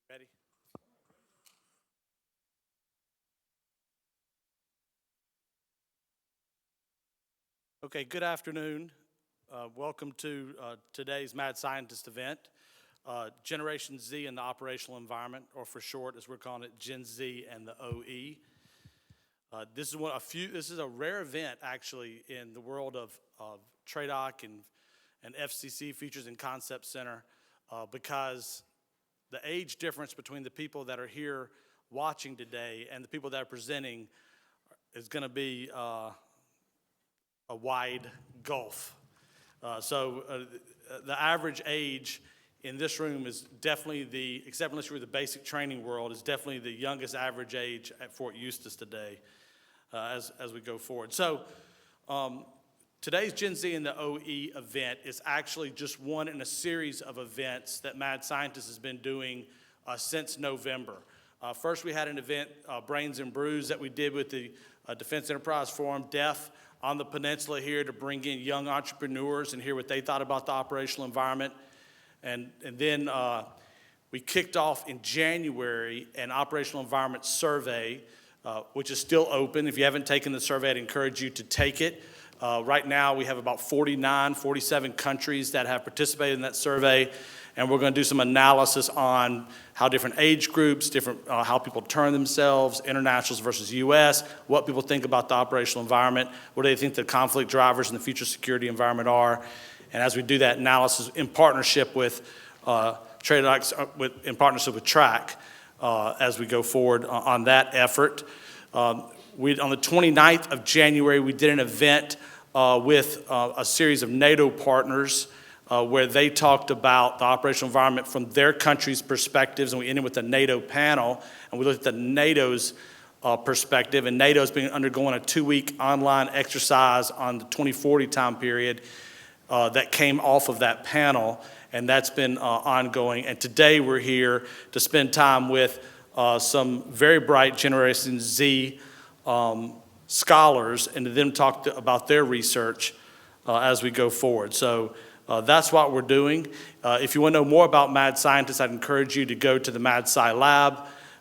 Ready? Okay, good afternoon. Welcome to today's Mad Scientist event, Generation Z in the operational environment, or for short, as we're calling it, Gen Z and the OE. This is a rare event actually in the world of TRADOC and FCC Features and Concept Center because the age difference between the people that are here watching today and the people that are presenting is going to be a wide gulf. The average age in this room is definitely except unless you're in the basic training world, is definitely the youngest average age at Fort Eustis today as we go forward. Today's Gen Z and the OE event is actually just one in a series of events that Mad Scientist has been doing since November. First, we had an event, Brains and Brews, that we did with the Defense Enterprise Forum, DEF, on the peninsula here to bring in young entrepreneurs and hear what they thought about the operational environment. And then we kicked off in January an operational environment survey, which is still open. If you haven't taken the survey, I'd encourage you to take it. Right now, we have about 47 countries that have participated in that survey, and we're going to do some analysis on how different age groups, how people turn themselves, internationals versus U.S., what people think about the operational environment, what do they think the conflict drivers in the future security environment are, and as we do that analysis in partnership with in partnership with TRAC, as we go forward on that effort. On the 29th of January, we did an event with a series of NATO partners where they talked about the operational environment from their country's perspectives, and we ended with a NATO panel, and we looked at the NATO's perspective, and NATO's been undergoing a 2-week online exercise on the 2040 time period that came off of that panel, and that's been ongoing. And today we're here to spend time with some very bright Generation Z scholars and to them talk about their research as we go forward. So that's what we're doing. If you want to know more about Mad Scientists, I'd encourage you to go to the Mad Sci Lab.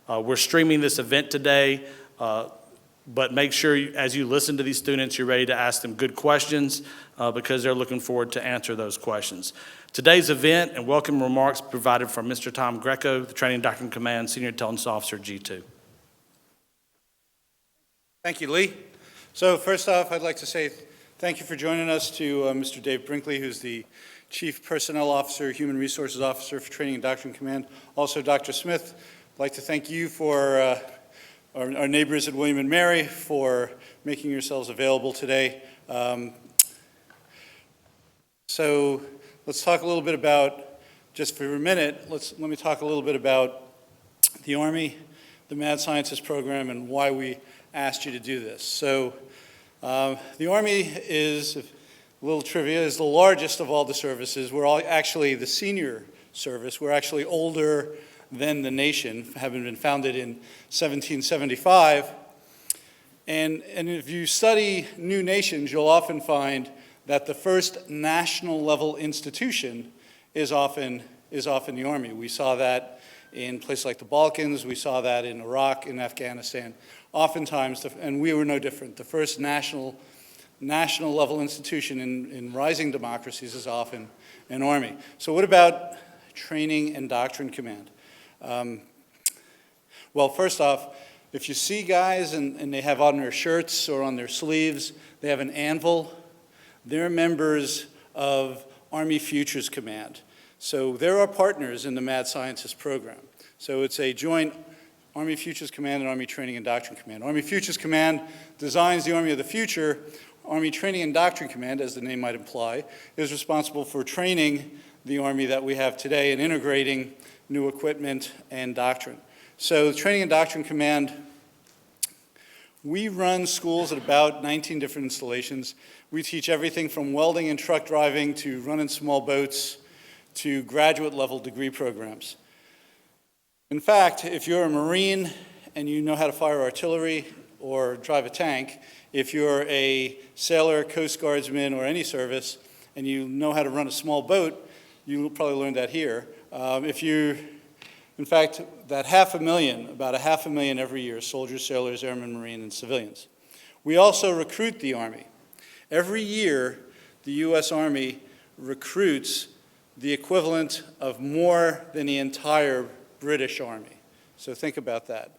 We're streaming this event today, but make sure as you listen to these students, you're ready to ask them good questions because they're looking forward to answer those questions. Today's event and welcome remarks provided from Mr. Tom Greco, the Training Doctrine Command Senior Intelligence Officer, G2. Thank you, Lee. So first off, I'd like to say thank you for joining us to Mr. Dave Brinkley, who's the Chief Personnel Officer, Human Resources Officer for Training and Doctrine Command. Also, Dr. Smith, I'd like to thank you for our neighbors at William and Mary for making yourselves available today. So let's talk a little bit about, just for a minute, let me talk a little bit about the Army, the Mad Scientist program, and why we asked you to do this. So the Army is, a little trivia, is the largest of all the services. We're all actually the senior service. We're actually older than the nation, having been founded in 1775. And if you study new nations, you'll often find that the first national level institution is often the Army. We saw that in places like the Balkans, we saw that in Iraq, in Afghanistan. Oftentimes, and we were no different, the first national level institution in rising democracies is often an Army. So what about Training and Doctrine Command? Well, first off, if you see guys and they have on their shirts or on their sleeves, they have an anvil, they're members of Army Futures Command. So they're our partners in the Mad Scientist program. So it's a joint Army Futures Command and Army Training and Doctrine Command. Army Futures Command designs the Army of the future. Army Training and Doctrine Command, as the name might imply, is responsible for training the Army that we have today and integrating new equipment and doctrine. So Training and Doctrine Command, we run schools at about 19 different installations. We teach everything from welding and truck driving to running small boats to graduate level degree programs. In fact, if you're a Marine and you know how to fire artillery or drive a tank, if you're a sailor, Coast Guardsman, or any service, and you know how to run a small boat, you'll probably learn that here. If you In fact, that 500,000, about 500,000 every year, soldiers, sailors, airmen, marine, and civilians. We also recruit the Army. Every year, the U.S. Army recruits the equivalent of more than the entire British Army. So think about that.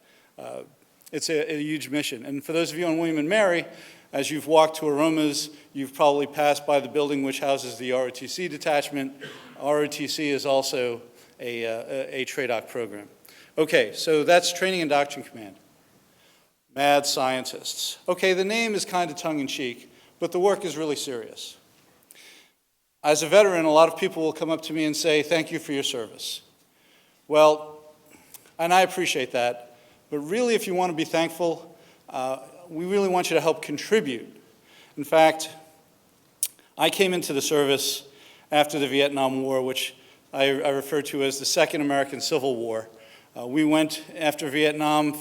It's a huge mission. And for those of you on William and Mary, as you've walked to Aromas, you've probably passed by the building which houses the ROTC detachment. ROTC is also a TRADOC program. Okay, so that's Training and Doctrine Command. Mad scientists. Okay, the name is kind of tongue-in-cheek, but the work is really serious. As a veteran, a lot of people will come up to me and say, thank you for your service. Well, and I appreciate that, but really if you want to be thankful, we really want you to help contribute. In fact, I came into the service after the Vietnam War, which I refer to as the Second American Civil War. We went after Vietnam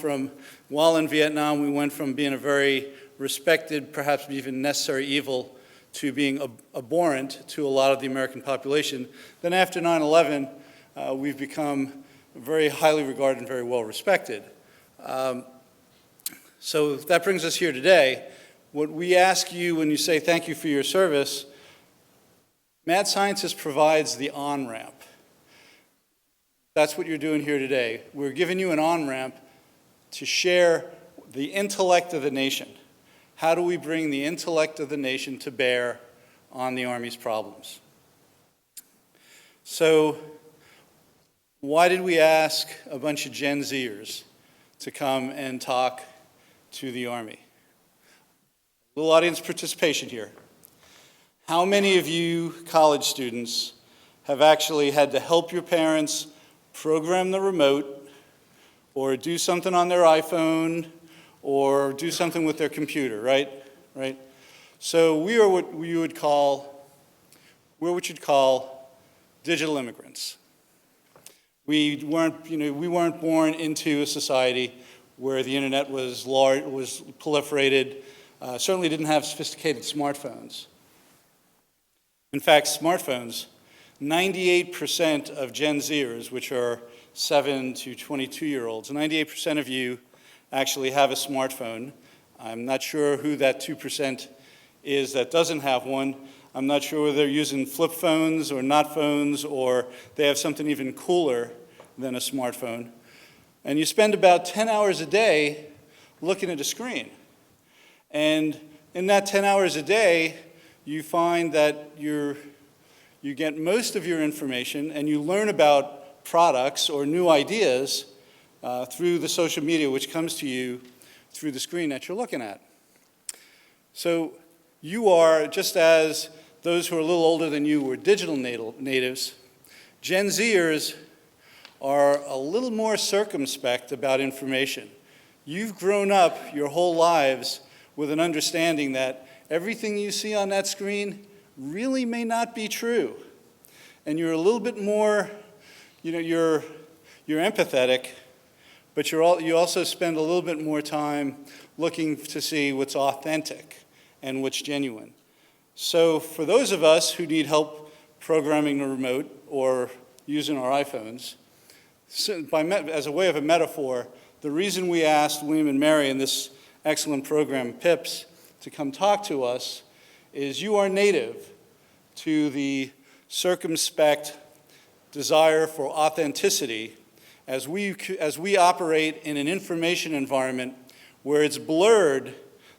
while in Vietnam, we went from being a very respected, perhaps even necessary evil, to being abhorrent to a lot of the American population. Then after 9/11, we've become very highly regarded and very well respected. So that brings us here today. What we ask you when you say thank you for your service, Mad Scientist provides the on-ramp. That's what you're doing here today. We're giving you an on-ramp to share the intellect of the nation. How do we bring the intellect of the nation to bear on the Army's problems? So why did we ask a bunch of Gen Zers to come and talk to the Army? A little audience participation here. How many of you college students have actually had to help your parents program the remote or do something on their iPhone or do something with their computer, right? So we are what you'd call digital immigrants. We weren't born into a society where the internet was proliferated, certainly didn't have sophisticated smartphones. In fact, smartphones, 98% of Gen Zers, which are 7 to 22-year-olds, 98% of you actually have a smartphone. I'm not sure who that 2% is that doesn't have one. I'm not sure whether they're using flip phones or not phones, or they have something even cooler than a smartphone. And you spend about 10 hours a day looking at a screen. And in that 10 hours a day, you find that you get most of your information and you learn about products or new ideas through the social media which comes to you through the screen that you're looking at. So you are, just as those who are a little older than you were digital natives, Gen Zers are a little more circumspect about information. You've grown up your whole lives with an understanding that everything you see on that screen really may not be true. And you're a little bit more, you're empathetic, but you also spend a little bit more time looking to see what's authentic and what's genuine. So for those of us who need help programming the remote or using our iPhones, as a way of a metaphor, the reason we asked William and Mary in this excellent program, PIPS, to come talk to us is you are native to the circumspect desire for authenticity as we operate in an information environment where it's blurred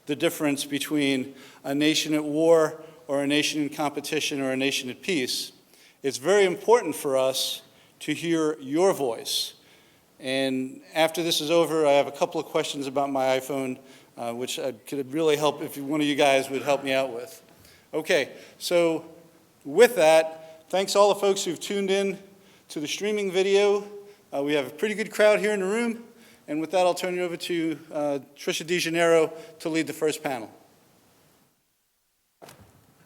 the difference between a nation at war or a nation in competition or a nation at peace. It's very important for us to hear your voice. And after this is over, I have a couple of questions about my iPhone, which could really help if one of you guys would help me out with. Okay, so with that, thanks all the folks who've tuned in to the streaming video. We have a pretty good crowd here in the room. And with that, I'll turn it over to Tricia DeGennaro to lead the first panel.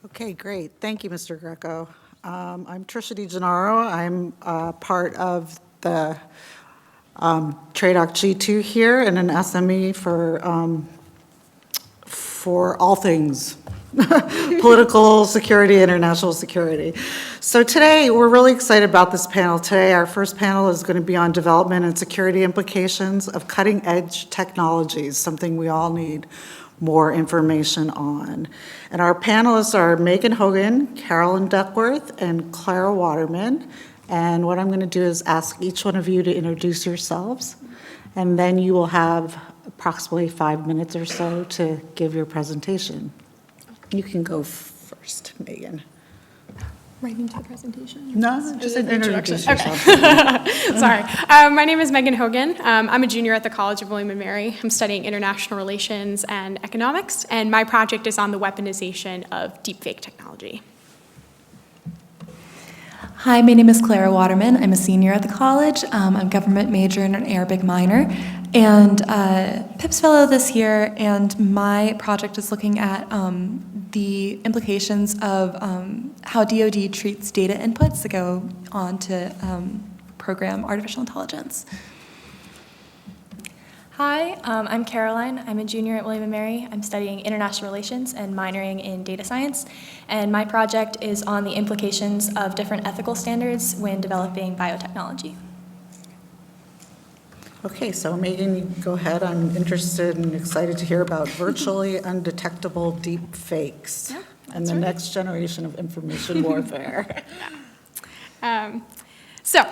Okay, great. Thank you, Mr. Greco. I'm Tricia DeGennaro. I'm part of the TRADOC G2 here and an SME for all things political security, international security. So today, we're really excited about this panel. Today, our first panel is going to be on development and security implications of cutting-edge technologies, something we all need more information on. And our panelists are Megan Hogan, Carolyn Duckworth, and Clara Waterman. And what I'm going to do is ask each one of you to introduce yourselves, and then you will have approximately 5 minutes or so to give your presentation. You can go first, Megan. Right into the presentation? No, just introduce yourself. Sorry. My name is Megan Hogan. I'm a junior at the College of William & Mary. I'm studying international relations and economics, and my project is on the weaponization of deepfake technology. Hi, my name is Clara Waterman. I'm a senior at the college. I'm a government major and an Arabic minor, and PIPS fellow this year, and my project is looking at the implications of how DoD treats data inputs that go on to program artificial intelligence. Hi, I'm Caroline. I'm a junior at William & Mary. I'm studying international relations and minoring in data science. And my project is on the implications of different ethical standards when developing biotechnology. Okay, so Megan, you go ahead. I'm interested and excited to hear about virtually undetectable deep fakes Yeah, and the next generation of information warfare. So,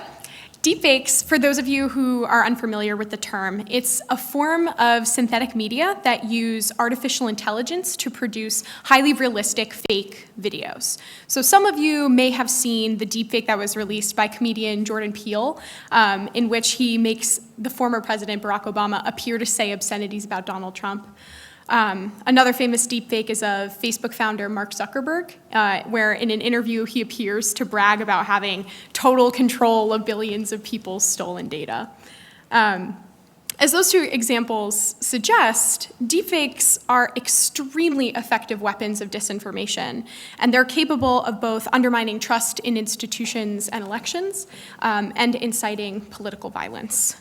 deepfakes, for those of you who are unfamiliar with the term, it's a form of synthetic media that use artificial intelligence to produce highly realistic fake videos. So some of you may have seen the deepfake that was released by comedian Jordan Peele, in which he makes the former president Barack Obama appear to say obscenities about Donald Trump. Another famous deepfake is of Facebook founder Mark Zuckerberg, where in an interview he appears to brag about having total control of billions of people's stolen data. As those two examples suggest, deepfakes are extremely effective weapons of disinformation, and they're capable of both undermining trust in institutions and elections, and inciting political violence.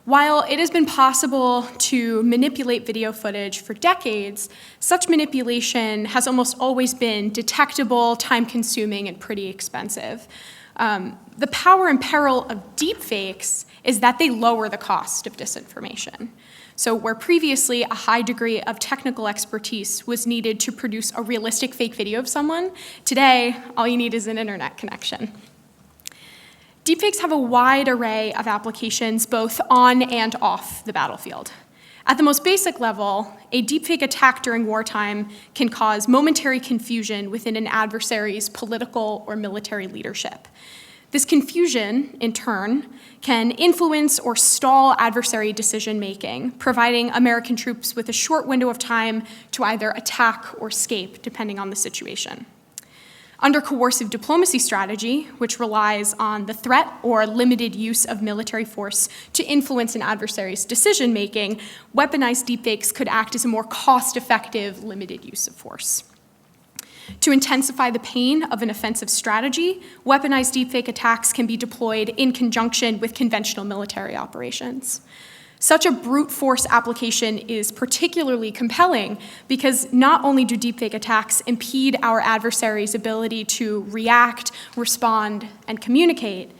While it has been possible to manipulate video footage for decades, such manipulation has almost always been detectable, time-consuming, and pretty expensive. The power and peril of deepfakes is that they lower the cost of disinformation. So where previously a high degree of technical expertise was needed to produce a realistic fake video of someone, today all you need is an internet connection. Deepfakes have a wide array of applications both on and off the battlefield. At the most basic level, a deepfake attack during wartime can cause momentary confusion within an adversary's political or military leadership. This confusion, in turn, can influence or stall adversary decision-making, providing American troops with a short window of time to either attack or escape, depending on the situation. Under coercive diplomacy strategy, which relies on the threat or limited use of military force to influence an adversary's decision-making, weaponized deepfakes could act as a more cost-effective, limited use of force. To intensify the pain of an offensive strategy, weaponized deepfake attacks can be deployed in conjunction with conventional military operations. Such a brute force application is particularly compelling because not only do deepfake attacks impede our adversary's ability to react, respond, and communicate,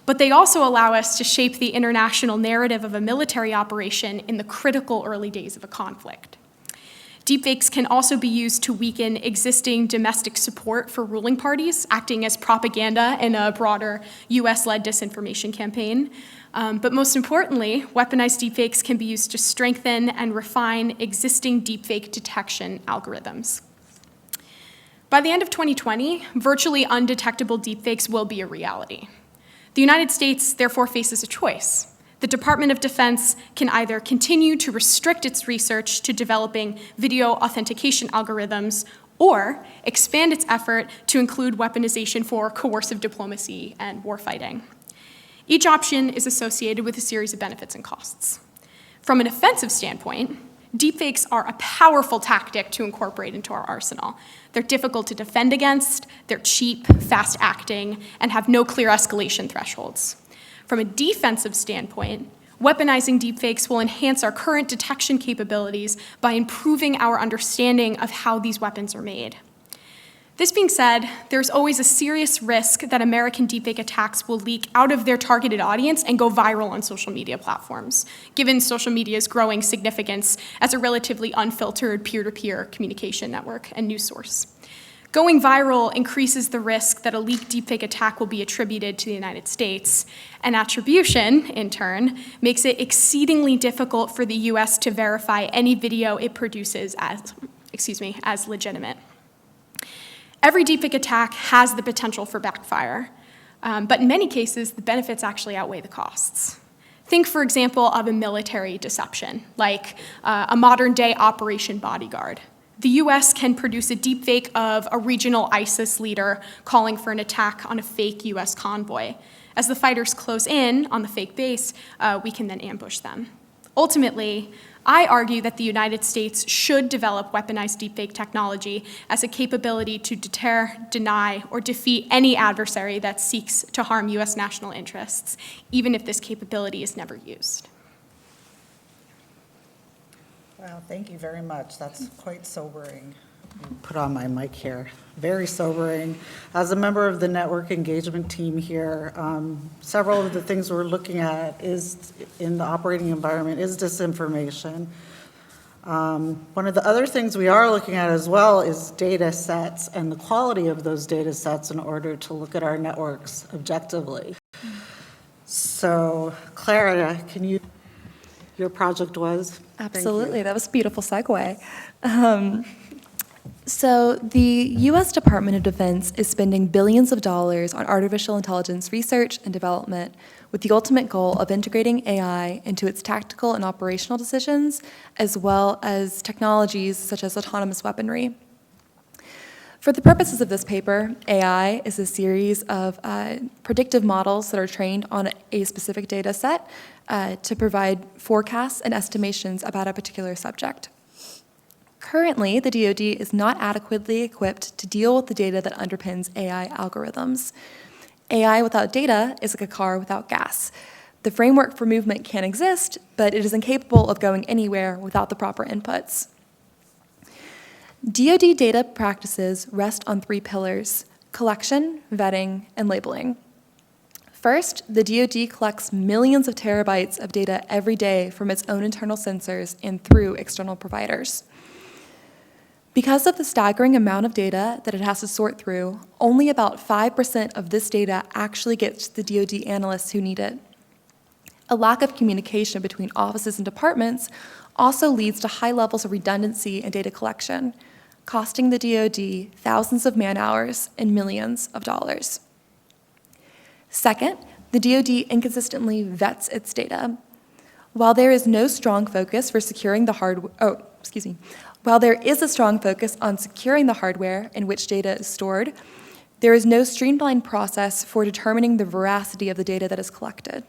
but they also allow us to shape the international narrative of a military operation in the critical early days of a conflict. Deepfakes can also be used to weaken existing domestic support for ruling parties, acting as propaganda in a broader US-led disinformation campaign. But most importantly, weaponized deepfakes can be used to strengthen and refine existing deepfake detection algorithms. By the end of 2020, virtually undetectable deepfakes will be a reality. The United States therefore faces a choice. The Department of Defense can either continue to restrict its research to developing video authentication algorithms or expand its effort to include weaponization for coercive diplomacy and warfighting. Each option is associated with a series of benefits and costs. From an offensive standpoint, deepfakes are a powerful tactic to incorporate into our arsenal. They're difficult to defend against, they're cheap, fast-acting, and have no clear escalation thresholds. From a defensive standpoint, weaponizing deepfakes will enhance our current detection capabilities by improving our understanding of how these weapons are made. This being said, there's always a serious risk that American deepfake attacks will leak out of their targeted audience and go viral on social media platforms, given social media's growing significance as a relatively unfiltered peer-to-peer communication network and news source. Going viral increases the risk that a leaked deepfake attack will be attributed to the United States, and attribution, in turn, makes it exceedingly difficult for the US to verify any video it produces as legitimate. Every deepfake attack has the potential for backfire, but in many cases, the benefits actually outweigh the costs. Think, for example, of a military deception, like a modern-day Operation Bodyguard. The US can produce a deepfake of a regional ISIS leader calling for an attack on a fake US convoy. As the fighters close in on the fake base, we can then ambush them. Ultimately, I argue that the United States should develop weaponized deepfake technology as a capability to deter, deny, or defeat any adversary that seeks to harm US national interests, even if this capability is never used. Wow, thank you very much. That's quite sobering. Put on my mic here. Very sobering. As a member of the network engagement team here, several of the things we're looking at is in the operating environment is disinformation. One of the other things we are looking at as well is data sets and the quality of those data sets in order to look at our networks objectively. So, Clara, your project was? Thank you. Absolutely, that was a beautiful segue. So the U.S. Department of Defense is spending billions of dollars on artificial intelligence research and development with the ultimate goal of integrating AI into its tactical and operational decisions, as well as technologies such as autonomous weaponry. For the purposes of this paper, AI is a series of predictive models that are trained on a specific data set to provide forecasts and estimations about a particular subject. Currently, the DoD is not adequately equipped to deal with the data that underpins AI algorithms. AI without data is like a car without gas. The framework for movement can exist, but it is incapable of going anywhere without the proper inputs. DoD data practices rest on 3 pillars: collection, vetting, and labeling. First, the DoD collects millions of terabytes of data every day from its own internal sensors and through external providers. Because of the staggering amount of data that it has to sort through, only about 5% of this data actually gets to the DoD analysts who need it. A lack of communication between offices and departments also leads to high levels of redundancy in data collection, costing the DoD thousands of man-hours and millions of dollars. Second, the DoD inconsistently vets its data. While there is no strong focus for securing the While there is a strong focus on securing the hardware in which data is stored, there is no streamlined process for determining the veracity of the data that is collected.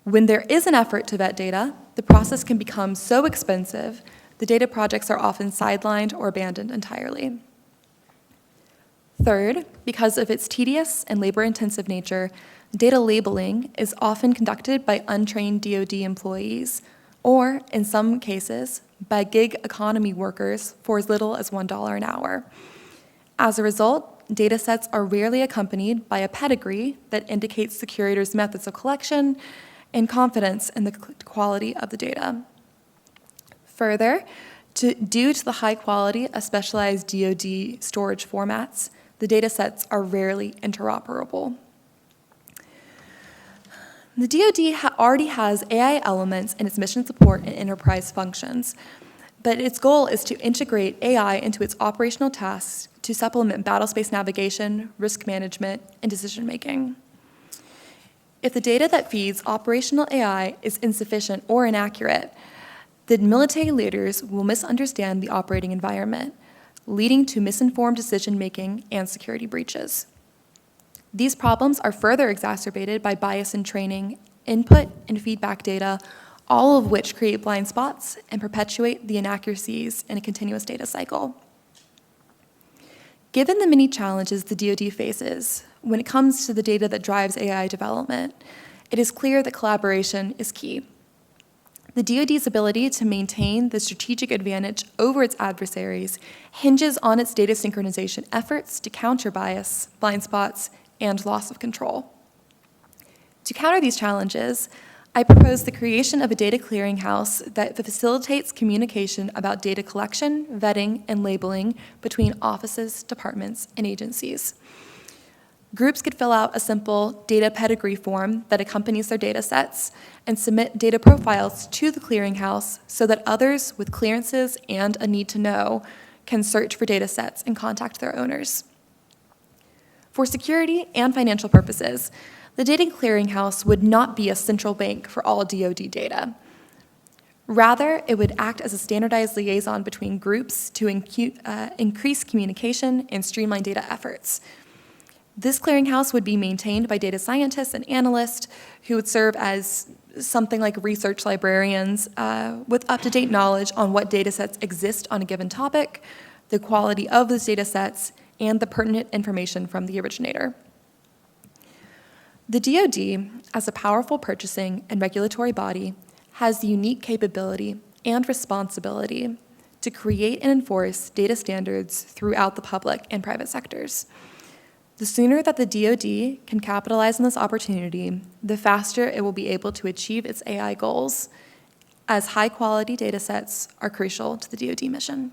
When there is an effort to vet data, the process can become so expensive, the data projects are often sidelined or abandoned entirely. Third, because of its tedious and labor-intensive nature, data labeling is often conducted by untrained DoD employees, or, in some cases, by gig economy workers for as little as $1 an hour. As a result, data sets are rarely accompanied by a pedigree that indicates the curator's methods of collection and confidence in the quality of the data. Further, due to the high quality of specialized DoD storage formats, the data sets are rarely interoperable. The DoD already has AI elements in its mission support and enterprise functions, but its goal is to integrate AI into its operational tasks to supplement battlespace navigation, risk management, and decision-making. If the data that feeds operational AI is insufficient or inaccurate, the military leaders will misunderstand the operating environment, leading to misinformed decision-making and security breaches. These problems are further exacerbated by bias in training, input, and feedback data, all of which create blind spots and perpetuate the inaccuracies in a continuous data cycle. Given the many challenges the DoD faces when it comes to the data that drives AI development, it is clear that collaboration is key. The DoD's ability to maintain the strategic advantage over its adversaries hinges on its data synchronization efforts to counter bias, blind spots, and loss of control. To counter these challenges, I propose the creation of a data clearinghouse that facilitates communication about data collection, vetting, and labeling between offices, departments, and agencies. Groups could fill out a simple data pedigree form that accompanies their data sets and submit data profiles to the clearinghouse so that others with clearances and a need to know can search for data sets and contact their owners. For security and financial purposes, the data clearinghouse would not be a central bank for all DoD data. Rather, it would act as a standardized liaison between groups to increase communication and streamline data efforts. This clearinghouse would be maintained by data scientists and analysts who would serve as something like research librarians with up-to-date knowledge on what data sets exist on a given topic, the quality of those data sets, and the pertinent information from the originator. The DoD, as a powerful purchasing and regulatory body, has the unique capability and responsibility to create and enforce data standards throughout the public and private sectors. The sooner that the DoD can capitalize on this opportunity, the faster it will be able to achieve its AI goals, as high-quality data sets are crucial to the DoD mission.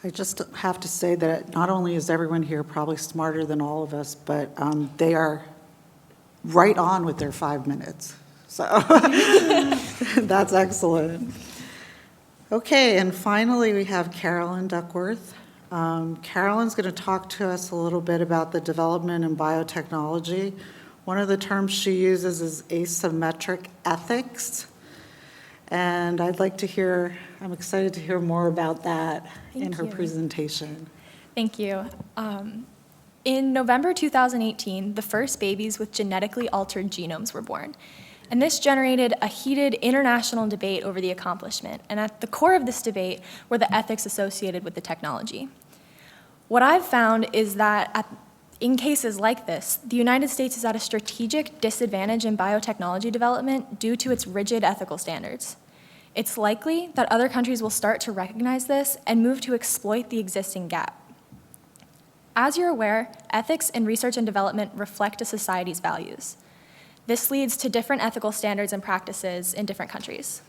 I just have to say that not only is everyone here probably smarter than all of us, but they are right on with their 5 minutes. So that's excellent. Okay, and finally we have Carolyn Duckworth. Carolyn's going to talk to us a little bit about the development in biotechnology. One of the terms she uses is asymmetric ethics. And I'm excited to hear more about that in her presentation. Thank you. In November 2018, the first babies with genetically altered genomes were born. And this generated a heated international debate over the accomplishment. And at the core of this debate were the ethics associated with the technology. What I've found is that in cases like this, the United States is at a strategic disadvantage in biotechnology development due to its rigid ethical standards. It's likely that other countries will start to recognize this and move to exploit the existing gap. As you're aware, ethics in research and development reflect a society's values. This leads to different ethical standards and practices in different countries.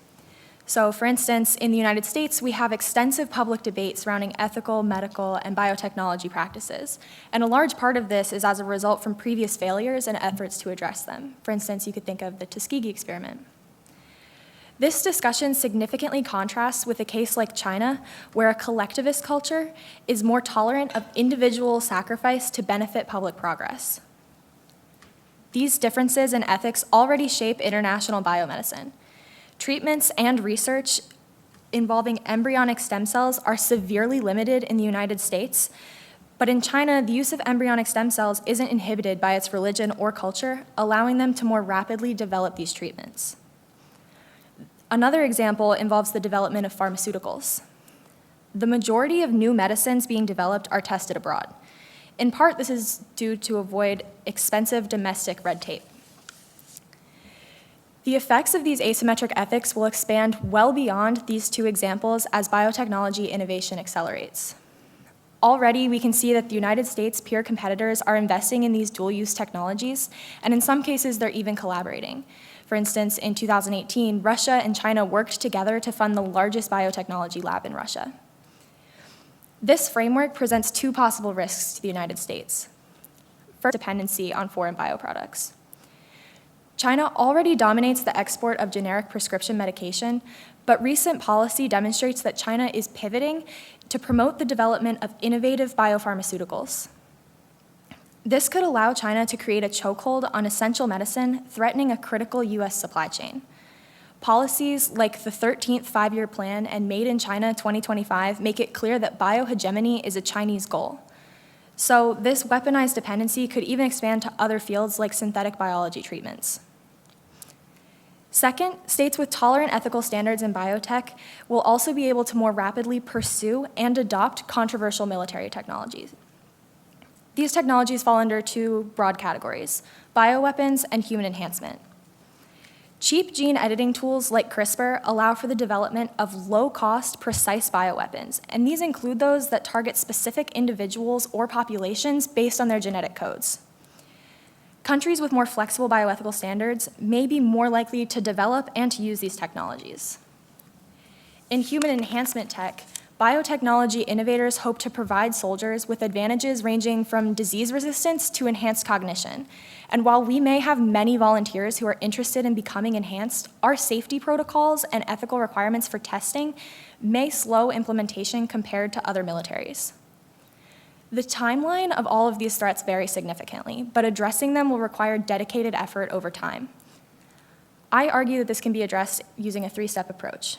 So, for instance, in the United States, we have extensive public debate surrounding ethical, medical, and biotechnology practices. And a large part of this is as a result from previous failures and efforts to address them. For instance, you could think of the Tuskegee experiment. This discussion significantly contrasts with a case like China, where a collectivist culture is more tolerant of individual sacrifice to benefit public progress. These differences in ethics already shape international biomedicine. Treatments and research involving embryonic stem cells are severely limited in the United States, but in China, the use of embryonic stem cells isn't inhibited by its religion or culture, allowing them to more rapidly develop these treatments. Another example involves the development of pharmaceuticals. The majority of new medicines being developed are tested abroad. In part, this is due to avoid expensive domestic red tape. The effects of these asymmetric ethics will expand well beyond these two examples as biotechnology innovation accelerates. Already, we can see that the United States' peer competitors are investing in these dual-use technologies, and in some cases, they're even collaborating. For instance, in 2018, Russia and China worked together to fund the largest biotechnology lab in Russia. This framework presents two possible risks to the United States. First, dependency on foreign bioproducts. China already dominates the export of generic prescription medication, but recent policy demonstrates that China is pivoting to promote the development of innovative biopharmaceuticals. This could allow China to create a chokehold on essential medicine, threatening a critical US supply chain. Policies like the 13th Five-Year Plan and Made in China 2025 make it clear that biohegemony is a Chinese goal. So this weaponized dependency could even expand to other fields like synthetic biology treatments. Second, states with tolerant ethical standards in biotech will also be able to more rapidly pursue and adopt controversial military technologies. These technologies fall under two broad categories: bioweapons and human enhancement. Cheap gene editing tools like CRISPR allow for the development of low-cost, precise bioweapons, and these include those that target specific individuals or populations based on their genetic codes. Countries with more flexible bioethical standards may be more likely to develop and to use these technologies. In human enhancement tech, biotechnology innovators hope to provide soldiers with advantages ranging from disease resistance to enhanced cognition. And while we may have many volunteers who are interested in becoming enhanced, our safety protocols and ethical requirements for testing may slow implementation compared to other militaries. The timeline of all of these threats vary significantly, but addressing them will require dedicated effort over time. I argue that this can be addressed using a three-step approach.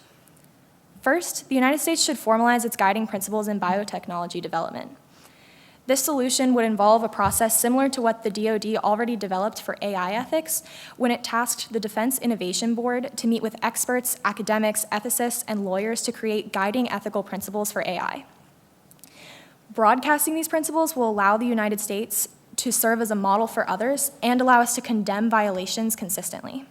First, the United States should formalize its guiding principles in biotechnology development. This solution would involve a process similar to what the DoD already developed for AI ethics when it tasked the Defense Innovation Board to meet with experts, academics, ethicists, and lawyers to create guiding ethical principles for AI. Broadcasting these principles will allow the United States to serve as a model for others and allow us to condemn violations consistently.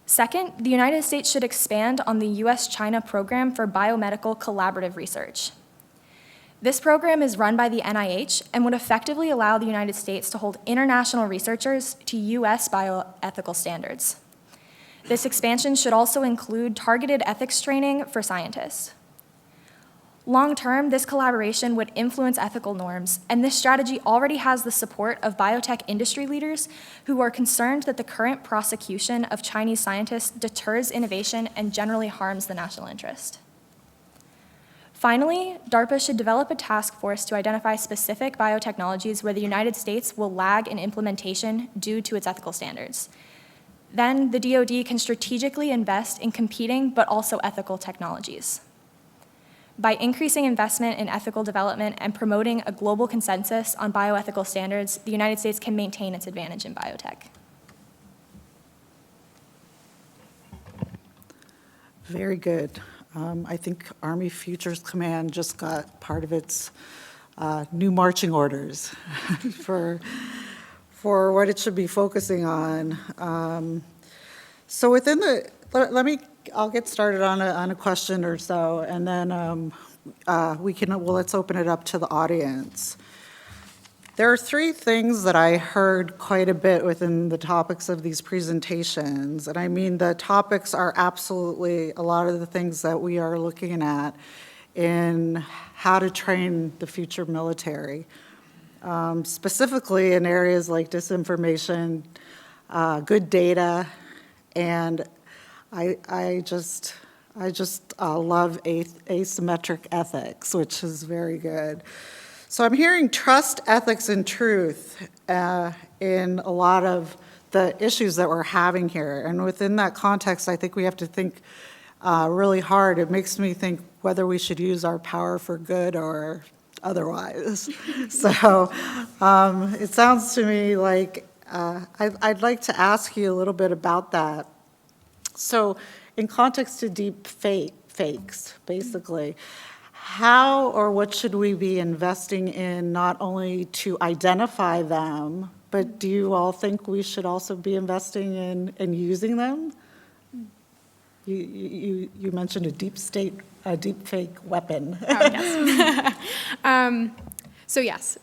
Second, the United States should expand on the US-China program for biomedical collaborative research. This program is run by the NIH and would effectively allow the United States to hold international researchers to US bioethical standards. This expansion should also include targeted ethics training for scientists. Long-term, this collaboration would influence ethical norms, and this strategy already has the support of biotech industry leaders who are concerned that the current prosecution of Chinese scientists deters innovation and generally harms the national interest. Finally, DARPA should develop a task force to identify specific biotechnologies where the United States will lag in implementation due to its ethical standards. Then, the DoD can strategically invest in competing but also ethical technologies. By increasing investment in ethical development and promoting a global consensus on bioethical standards, the United States can maintain its advantage in biotech. Very good. I think Army Futures Command just got part of its new marching orders for what it should be focusing on. So within the, I'll get started on a question or so, and then let's open it up to the audience. There are three things that I heard quite a bit within the topics of these presentations, and I mean the topics are absolutely a lot of the things that we are looking at in how to train the future military, specifically in areas like disinformation, good data, and I just love asymmetric ethics, which is very good. So I'm hearing trust, ethics, and truth in a lot of the issues that we're having here. And within that context, I think we have to think really hard. It makes me think whether we should use our power for good or otherwise. So it sounds to me like I'd like to ask you a little bit about that. So in context to deep fakes, basically, how or what should we be investing in not only to identify them, but do you all think we should also be investing in using them? You mentioned a deep fake weapon. Oh, yes. So yes,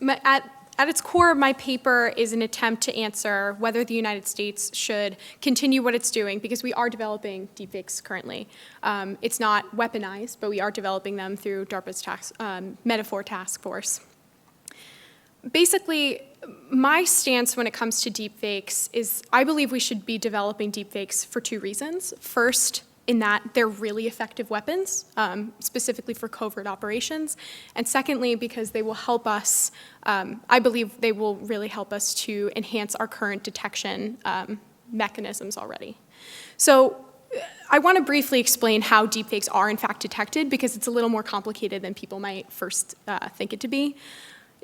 at its core, my paper is an attempt to answer whether the United States should continue what it's doing, because we are developing deepfakes currently. It's not weaponized, but we are developing them through DARPA's Metaphor Task Force. Basically, my stance when it comes to deepfakes is I believe we should be developing deepfakes for two reasons. First, in that they're really effective weapons, specifically for covert operations. And secondly, because they will help us, I believe they will really help us to enhance our current detection mechanisms already. So I want to briefly explain how deepfakes are in fact detected, because it's a little more complicated than people might first think it to be.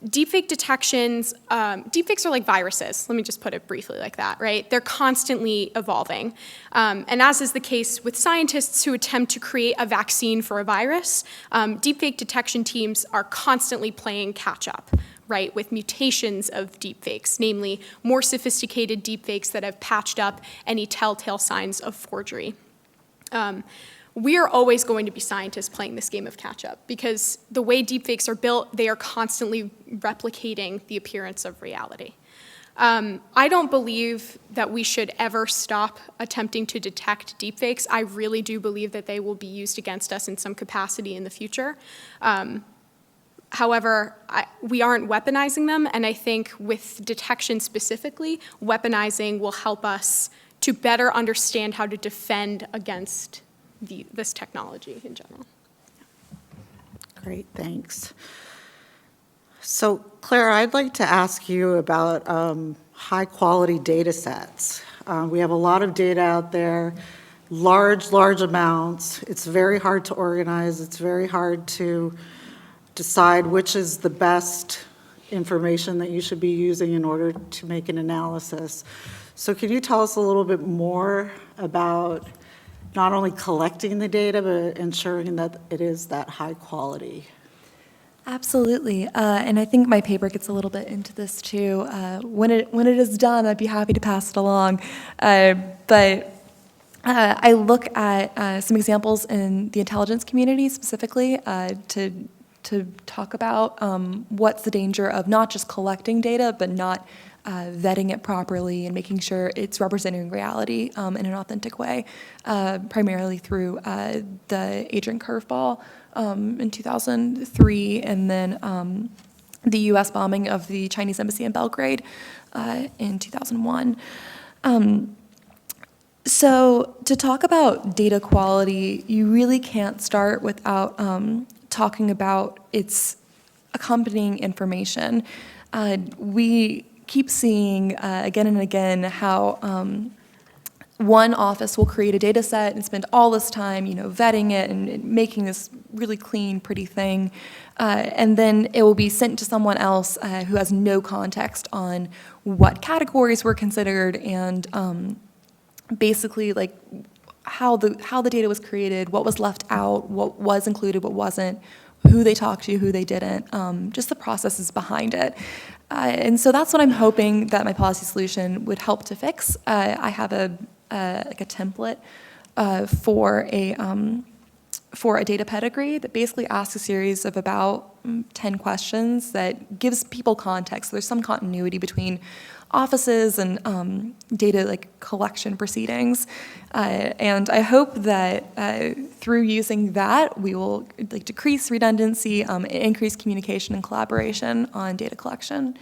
Deepfake detections, deepfakes are like viruses, let me just put it briefly like that, right? They're constantly evolving. And as is the case with scientists who attempt to create a vaccine for a virus, deepfake detection teams are constantly playing catch up, right, with mutations of deepfakes, namely more sophisticated deepfakes that have patched up any telltale signs of forgery. We are always going to be scientists playing this game of catch-up because the way deepfakes are built, they are constantly replicating the appearance of reality. I don't believe that we should ever stop attempting to detect deepfakes. I really do believe that they will be used against us in some capacity in the future. However, we aren't weaponizing them, and I think with detection specifically, weaponizing will help us to better understand how to defend against this technology in general. Great, thanks. So, Claire, I'd like to ask you about high-quality data sets. We have a lot of data out there, large amounts. It's very hard to organize. It's very hard to decide which is the best information that you should be using in order to make an analysis. So can you tell us a little bit more about not only collecting the data, but ensuring that it is that high quality? Absolutely, and I think my paper gets a little bit into this too. When it is done, I'd be happy to pass it along. But I look at some examples in the intelligence community specifically to talk about what's the danger of not just collecting data, but not vetting it properly and making sure it's representing reality in an authentic way, primarily through the agent curveball in 2003, and then the U.S. bombing of the Chinese embassy in Belgrade in 2001. So to talk about data quality, you really can't start without talking about its accompanying information. We keep seeing again and again how one office will create a data set and spend all this time, vetting it and making this really clean, pretty thing, and then it will be sent to someone else who has no context on what categories were considered and basically like how the data was created, what was left out, what was included, what wasn't, who they talked to, who they didn't, just the processes behind it. And so that's what I'm hoping that my policy solution would help to fix. I have a template for a data pedigree that basically asks a series of about 10 questions that gives people context. So there's some continuity between offices and data collection proceedings. And I hope that through using that, we will decrease redundancy, increase communication and collaboration on data collection.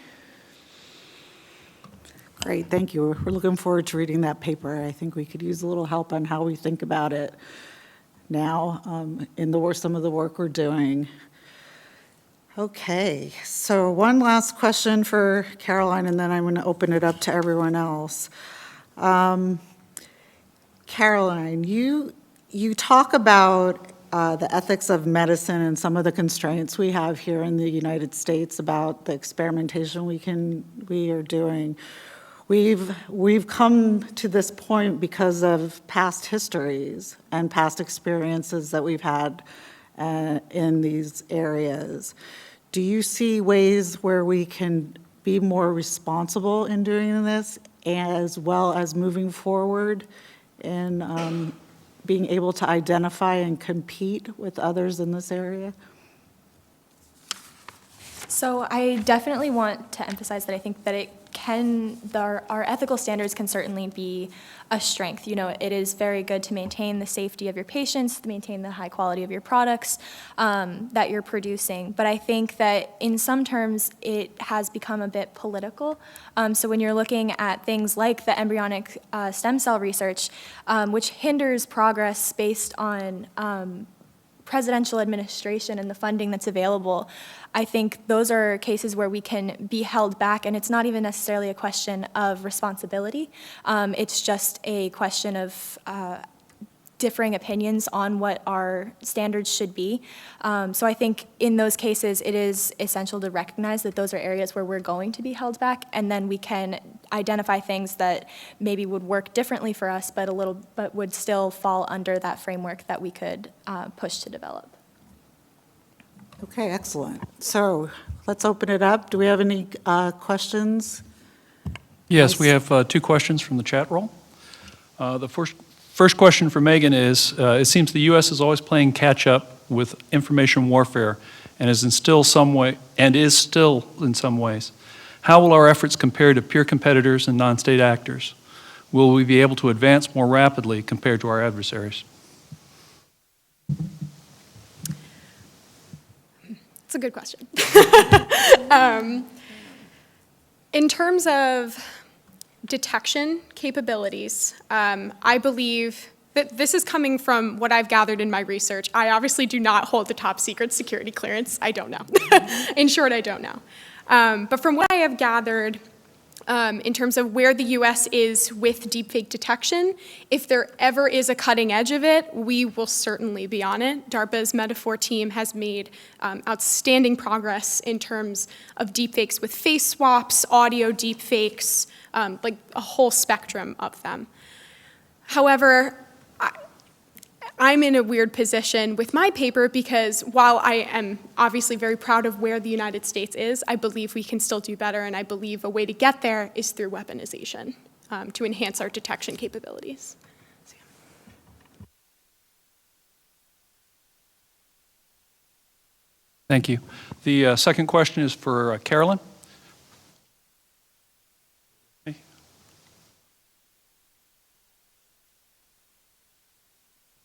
Great, thank you. We're looking forward to reading that paper. I think we could use a little help on how we think about it now in some of the work we're doing. Okay, so one last question for Caroline, and then I'm going to open it up to everyone else. Caroline, you talk about the ethics of medicine and some of the constraints we have here in the United States about the experimentation we are doing. We've come to this point because of past histories and past experiences that we've had in these areas. Do you see ways where we can be more responsible in doing this, as well as moving forward in being able to identify and compete with others in this area? So I definitely want to emphasize that I think that our ethical standards can certainly be a strength. It is very good to maintain the safety of your patients, to maintain the high quality of your products that you're producing. But I think that in some terms, it has become a bit political. So when you're looking at things like the embryonic stem cell research, which hinders progress based on presidential administration and the funding that's available, I think those are cases where we can be held back, and it's not even necessarily a question of responsibility. It's just a question of differing opinions on what our standards should be. So I think in those cases, it is essential to recognize that those are areas where we're going to be held back, and then we can identify things that maybe would work differently for us, but would still fall under that framework that we could push to develop. Okay, excellent. So let's open it up. Do we have any questions? Yes, we have 2 questions from the chat roll. The first question for Megan is, it seems the U.S. is always playing catch-up with information warfare and is still in some ways. How will our efforts compare to peer competitors and non-state actors? Will we be able to advance more rapidly compared to our adversaries? It's a good question. In terms of detection capabilities, I believe that this is coming from what I've gathered in my research. I obviously do not hold the top secret security clearance. I don't know. In short, I don't know. But from what I have gathered, in terms of where the U.S. is with deepfake detection, if there ever is a cutting edge of it, we will certainly be on it. DARPA's Metaphor team has made outstanding progress in terms of deepfakes with face swaps, audio deepfakes, like a whole spectrum of them. However, I'm in a weird position with my paper because while I am obviously very proud of where the United States is, I believe we can still do better, and I believe a way to get there is through weaponization to enhance our detection capabilities. Thank you. The second question is for Carolyn.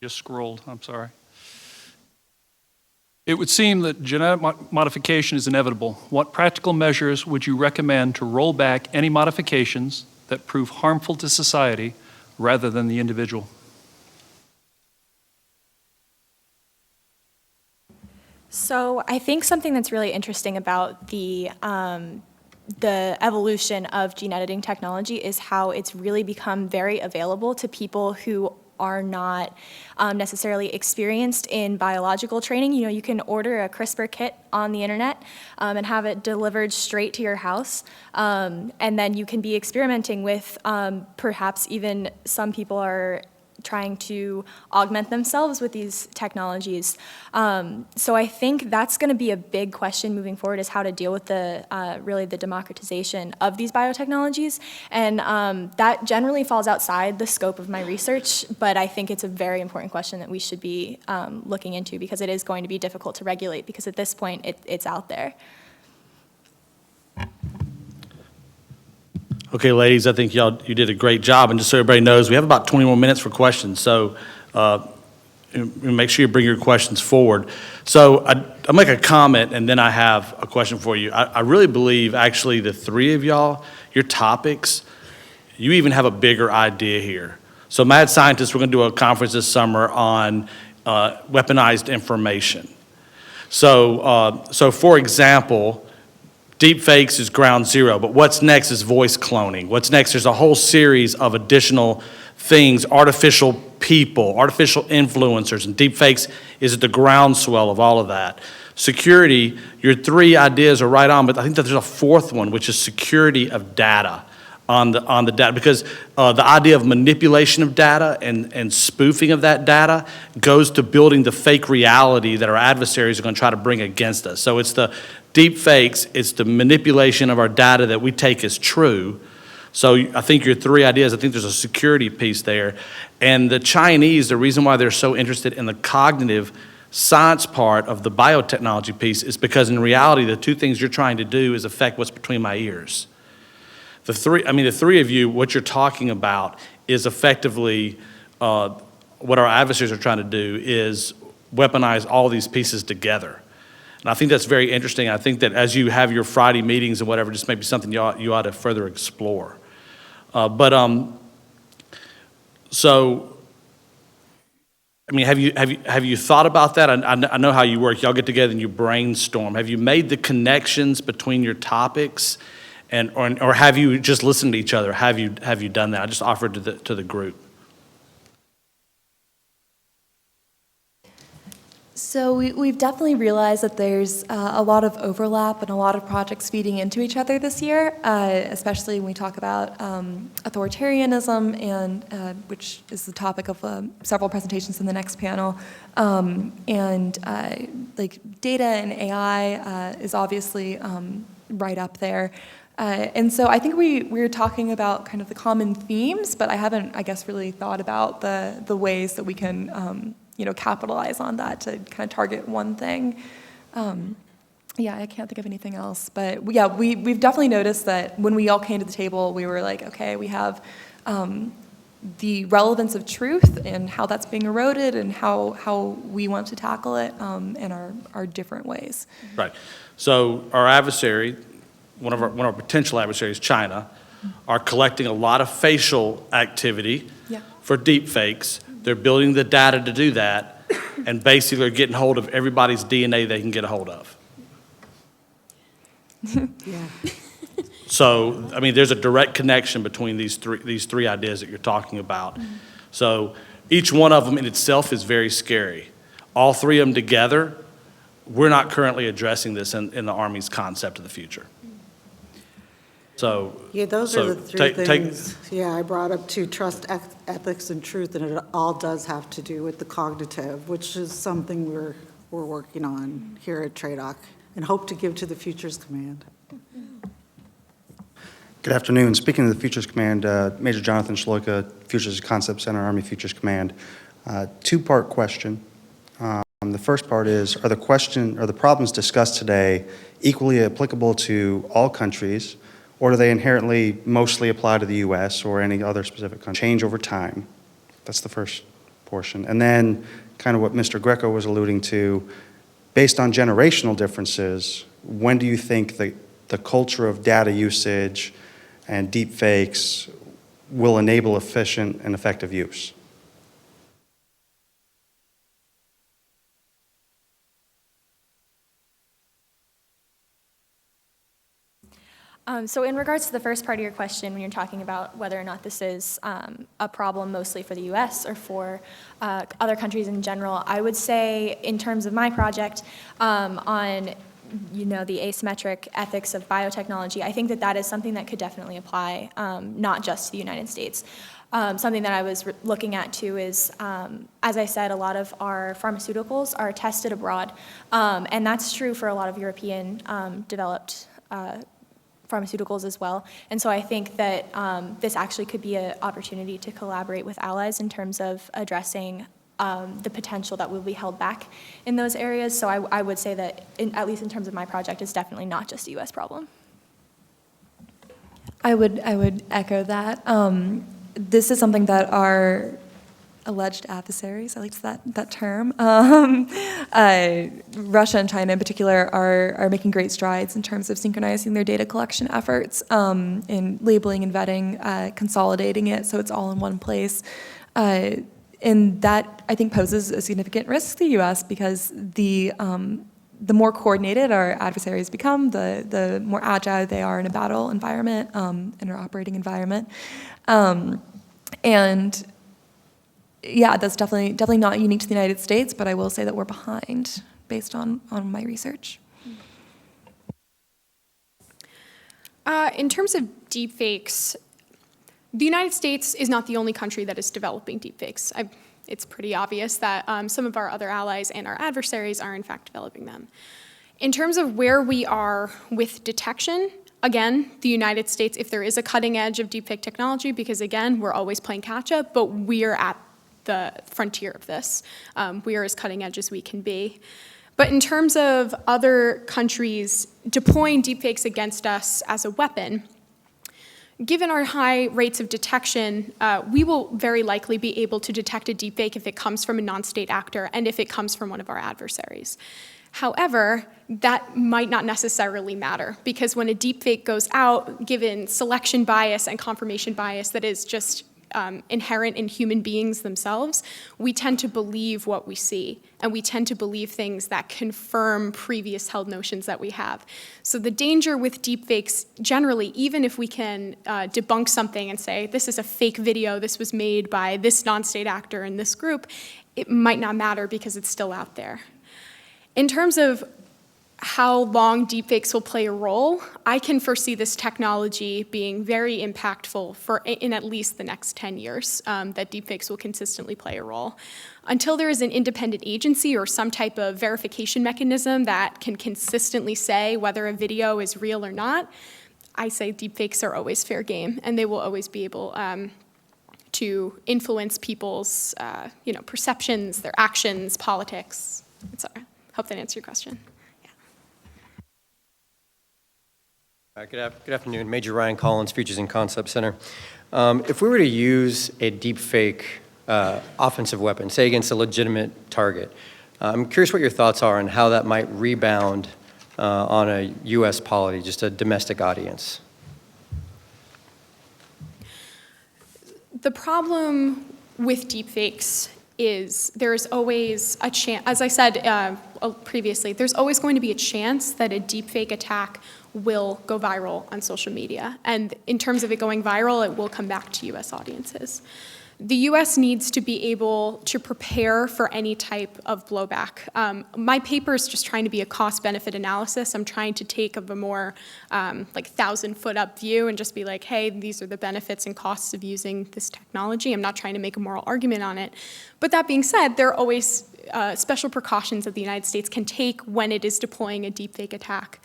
Just scrolled, I'm sorry. It would seem that genetic modification is inevitable. What practical measures would you recommend to roll back any modifications that prove harmful to society rather than the individual? So I think something that's really interesting about the evolution of gene editing technology is how it's really become very available to people who are not necessarily experienced in biological training. You know, you can order a CRISPR kit on the internet and have it delivered straight to your house. And then you can be experimenting with perhaps even some people are trying to augment themselves with these technologies. So I think that's going to be a big question moving forward, is how to deal with the really the democratization of these biotechnologies. And that generally falls outside the scope of my research, but I think it's a very important question that we should be looking into, because it is going to be difficult to regulate, because at this point it's out there. Okay, ladies, I think you did a great job. And just so everybody knows, we have about 20 more minutes for questions. So make sure you bring your questions forward. So I'll make a comment, and then I have a question for you. I really believe, actually, the 3 of y'all, your topics, you even have a bigger idea here. So Mad Scientists, we're going to do a conference this summer on weaponized information. So for example, deepfakes is ground zero, but what's next is voice cloning. What's next? There's a whole series of additional things, artificial people, artificial influencers, and deepfakes is at the groundswell of all of that. Security, your 3 ideas are right on, but I think that there's a 4th one, which is security of data on the data, because the idea of manipulation of data and spoofing of that data goes to building the fake reality that our adversaries are going to try to bring against us. So it's the deep fakes, it's the manipulation of our data that we take as true. So I think your 3 ideas, I think there's a security piece there. And the Chinese, the reason why they're so interested in the cognitive science part of the biotechnology piece is because in reality, the 2 things you're trying to do is affect what's between my ears. The 3 of you, what you're talking about is effectively what our adversaries are trying to do is weaponize all these pieces together. And I think that's very interesting. I think that as you have your Friday meetings and whatever, just maybe something you ought to further explore. So, I mean, have you thought about that? I know how you work. Y'all get together and you brainstorm. Have you made the connections between your topics, or have you just listened to each other? Have you done that? I just offered to the group. So we've definitely realized that there's a lot of overlap and a lot of projects feeding into each other this year, especially when we talk about authoritarianism, and which is the topic of several presentations in the next panel. Like data and AI is obviously right up there. And so I think we're talking about kind of the common themes, but I haven't, I guess, really thought about the ways that we can capitalize on that to kind of target one thing. Yeah, I can't think of anything else. But yeah, we've definitely noticed that when we all came to the table, we were like, okay, we have the relevance of truth and how that's being eroded and how we want to tackle it in our different ways. Right. So our adversary, one of our potential adversaries, China, are collecting a lot of facial activity Yeah. for deep fakes. They're building the data to do that, and basically are getting hold of everybody's DNA they can get a hold of. Yeah. So, I mean, there's a direct connection between these three ideas that you're talking about. So each one of them in itself is very scary. All three of them together, we're not currently addressing this in the Army's concept of the future. So. Yeah, those so are the three take- things. Yeah, I brought up to trust, ethics, and truth, and it all does have to do with the cognitive, which is something we're working on here at TRADOC and hope to give to the Futures Command. Good afternoon. Speaking of the Futures Command, Major Jonathan Shloika, Futures Concept Center, Army Futures Command. Two-part question. The first part is, are the problems discussed today equally applicable to all countries, or do they inherently mostly apply to the U.S. or any other specific country? Change over time. That's the first portion. And then kind of what Mr. Greco was alluding to, based on generational differences, when do you think the culture of data usage and deep fakes will enable efficient and effective use? So in regards to the first part of your question, when you're talking about whether or not this is a problem mostly for the U.S. or for other countries in general, I would say in terms of my project on the asymmetric ethics of biotechnology, I think that is something that could definitely apply, not just to the United States. Something that I was looking at too is, as I said, a lot of our pharmaceuticals are tested abroad, and that's true for a lot of European developed pharmaceuticals as well. And so I think that this actually could be an opportunity to collaborate with allies in terms of addressing the potential that will be held back in those areas. So I would say that, at least in terms of my project, it's definitely not just a U.S. problem. I would echo that. This is something that our alleged adversaries, I like that term, Russia and China in particular, are making great strides in terms of synchronizing their data collection efforts, in labeling and vetting, consolidating it so it's all in one place. And that, I think, poses a significant risk to the U.S. because the more coordinated our adversaries become, the more agile they are in a battle environment, in our operating environment. And yeah, that's definitely not unique to the United States, but I will say that we're behind based on my research. In terms of deepfakes, the United States is not the only country that is developing deepfakes. It's pretty obvious that some of our other allies and our adversaries are in fact developing them. In terms of where we are with detection, again, the United States, if there is a cutting edge of deepfake technology, because again, we're always playing catch up, but we're at the frontier of this. We are as cutting edge as we can be. But in terms of other countries deploying deepfakes against us as a weapon, given our high rates of detection, we will very likely be able to detect a deepfake if it comes from a non-state actor and if it comes from one of our adversaries. However, that might not necessarily matter, because when a deepfake goes out, given selection bias and confirmation bias that is just inherent in human beings themselves, we tend to believe what we see, and we tend to believe things that confirm previous held notions that we have. So the danger with deepfakes generally, even if we can debunk something and say, this is a fake video, this was made by this non-state actor in this group, it might not matter because it's still out there. In terms of how long deepfakes will play a role, I can foresee this technology being very impactful in at least the next 10 years, that deepfakes will consistently play a role. Until there is an independent agency or some type of verification mechanism that can consistently say whether a video is real or not, I say deepfakes are always fair game, and they will always be able to influence people's perceptions, their actions, politics, etc. Hope that answered your question. Good afternoon. Major Ryan Collins, Futures and Concept Center. If we were to use a deepfake offensive weapon, say against a legitimate target, I'm curious what your thoughts are on how that might rebound on a U.S. polity, just a domestic audience. The problem with deepfakes is there's always a chance, as I said previously, there's always going to be a chance that a deepfake attack will go viral on social media. And in terms of it going viral, it will come back to US audiences. The US needs to be able to prepare for any type of blowback. My paper is just trying to be a cost-benefit analysis. I'm trying to take a more 1,000-foot up view and just be like, hey, these are the benefits and costs of using this technology. I'm not trying to make a moral argument on it. But that being said, there are always special precautions that the United States can take when it is deploying a deepfake attack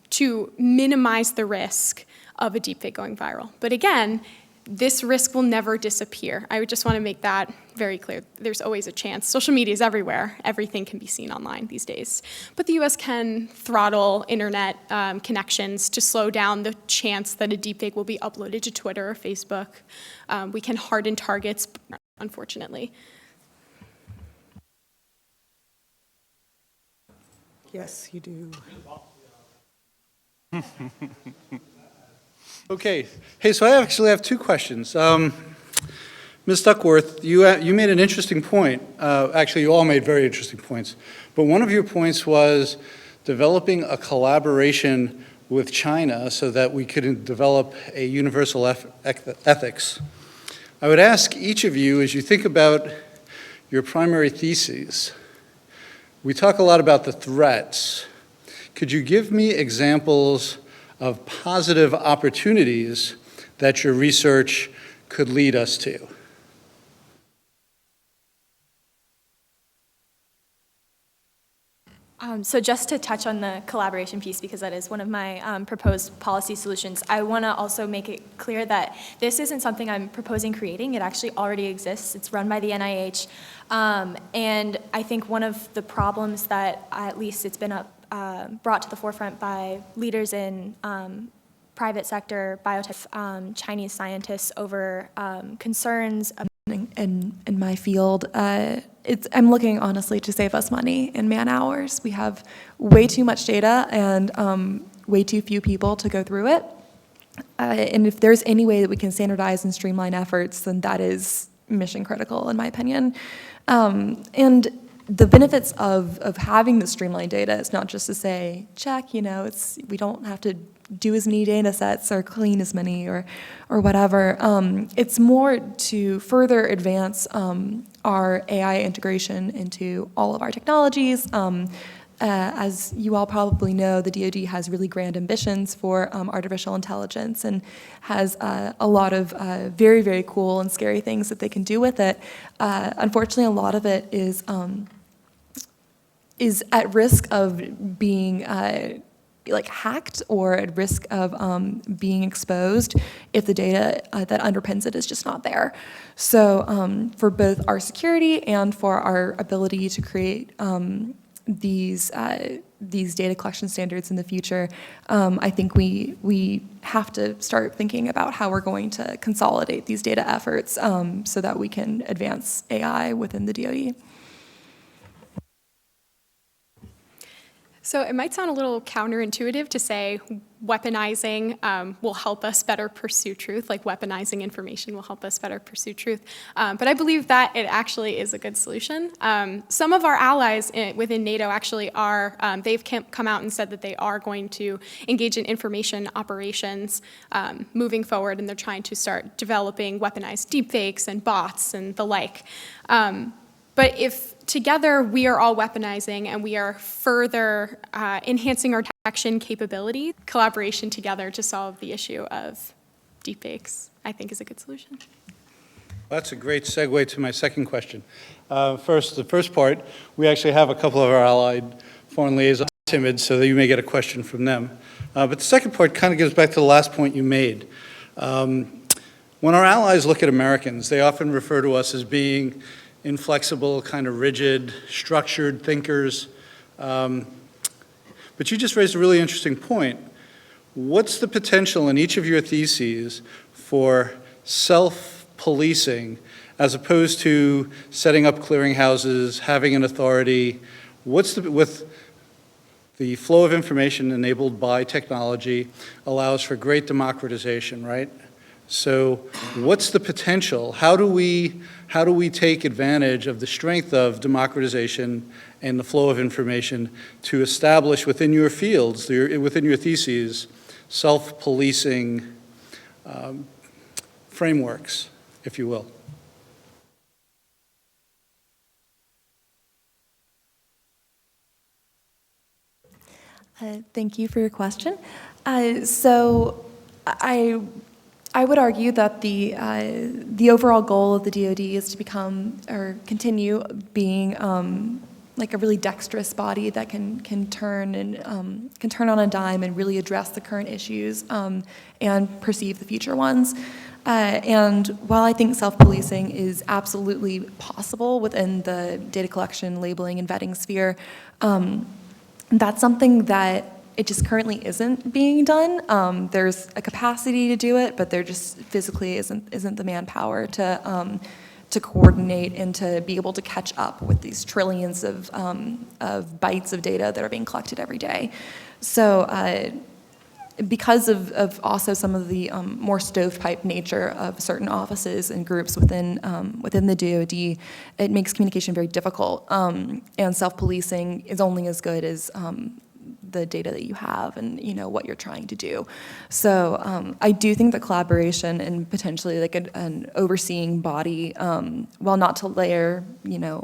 to minimize the risk of a deepfake going viral. But again, this risk will never disappear. I would just want to make that very clear. There's always a chance. Social media is everywhere. Everything can be seen online these days. But the US can throttle internet connections to slow down the chance that a deepfake will be uploaded to Twitter or Facebook. We can harden targets, unfortunately. Yes, you do. Okay. Hey, so I actually have two questions. Ms. Duckworth, you made an interesting point. Actually, you all made very interesting points. But one of your points was developing a collaboration with China so that we could develop a universal ethics. I would ask each of you, as you think about your primary theses, we talk a lot about the threats. Could you give me examples of positive opportunities that your research could lead us to? So just to touch on the collaboration piece, because that is one of my proposed policy solutions, I want to also make it clear that this isn't something I'm proposing creating. It actually already exists. It's run by the NIH. And I think one of the problems that, at least it's been brought to the forefront by leaders in private sector, biotech, Chinese scientists over concerns in my field, I'm looking honestly to save us money in man hours. We have way too much data and way too few people to go through it. And if there's any way that we can standardize and streamline efforts, then that is mission critical in my opinion. And the benefits of having the streamlined data is not just to say, check, we don't have to do as many data sets or clean as many or whatever. It's more to further advance our AI integration into all of our technologies. As you all probably know, the DoD has really grand ambitions for artificial intelligence and has a lot of very, very cool and scary things that they can do with it. Unfortunately, a lot of it is at risk of being hacked or at risk of being exposed if the data that underpins it is just not there. So for both our security and for our ability to create these data collection standards in the future, I think we have to start thinking about how we're going to consolidate these data efforts so that we can advance AI within the DoE. So it might sound a little counterintuitive to say weaponizing will help us better pursue truth, like weaponizing information will help us better pursue truth. But I believe that it actually is a good solution. Some of our allies within NATO actually are, they've come out and said that they are going to engage in information operations moving forward, and they're trying to start developing weaponized deepfakes and bots and the like. But if together, we are all weaponizing and we are further enhancing our detection capability. Collaboration together to solve the issue of deepfakes, I think, is a good solution. That's a great segue to my second question. First, the first part, we actually have a couple of our allied foreign liaisons timid, so that you may get a question from them. But the second part kind of goes back to the last point you made. When our allies look at Americans, they often refer to us as being inflexible, kind of rigid, structured thinkers. But you just raised a really interesting point. What's the potential in each of your theses for self-policing as opposed to setting up clearinghouses, having an authority? With the flow of information enabled by technology allows for great democratization, right? So what's the potential? How do we take advantage of the strength of democratization and the flow of information to establish within your fields, within your theses, self-policing frameworks, if you will? Thank you for your question. So I would argue that the overall goal of the DoD is to become or continue being like a really dexterous body that can turn on a dime and really address the current issues and perceive the future ones. And while I think self-policing is absolutely possible within the data collection, labeling, and vetting sphere, that's something that it just currently isn't being done. There's a capacity to do it, but there just physically isn't the manpower to coordinate and to be able to catch up with these trillions of bytes of data that are being collected every day. So because of also some of the more stovepipe nature of certain offices and groups within the DoD, it makes communication very difficult. And self-policing is only as good as the data that you have and what you're trying to do. So I do think that collaboration and potentially like an overseeing body, while not to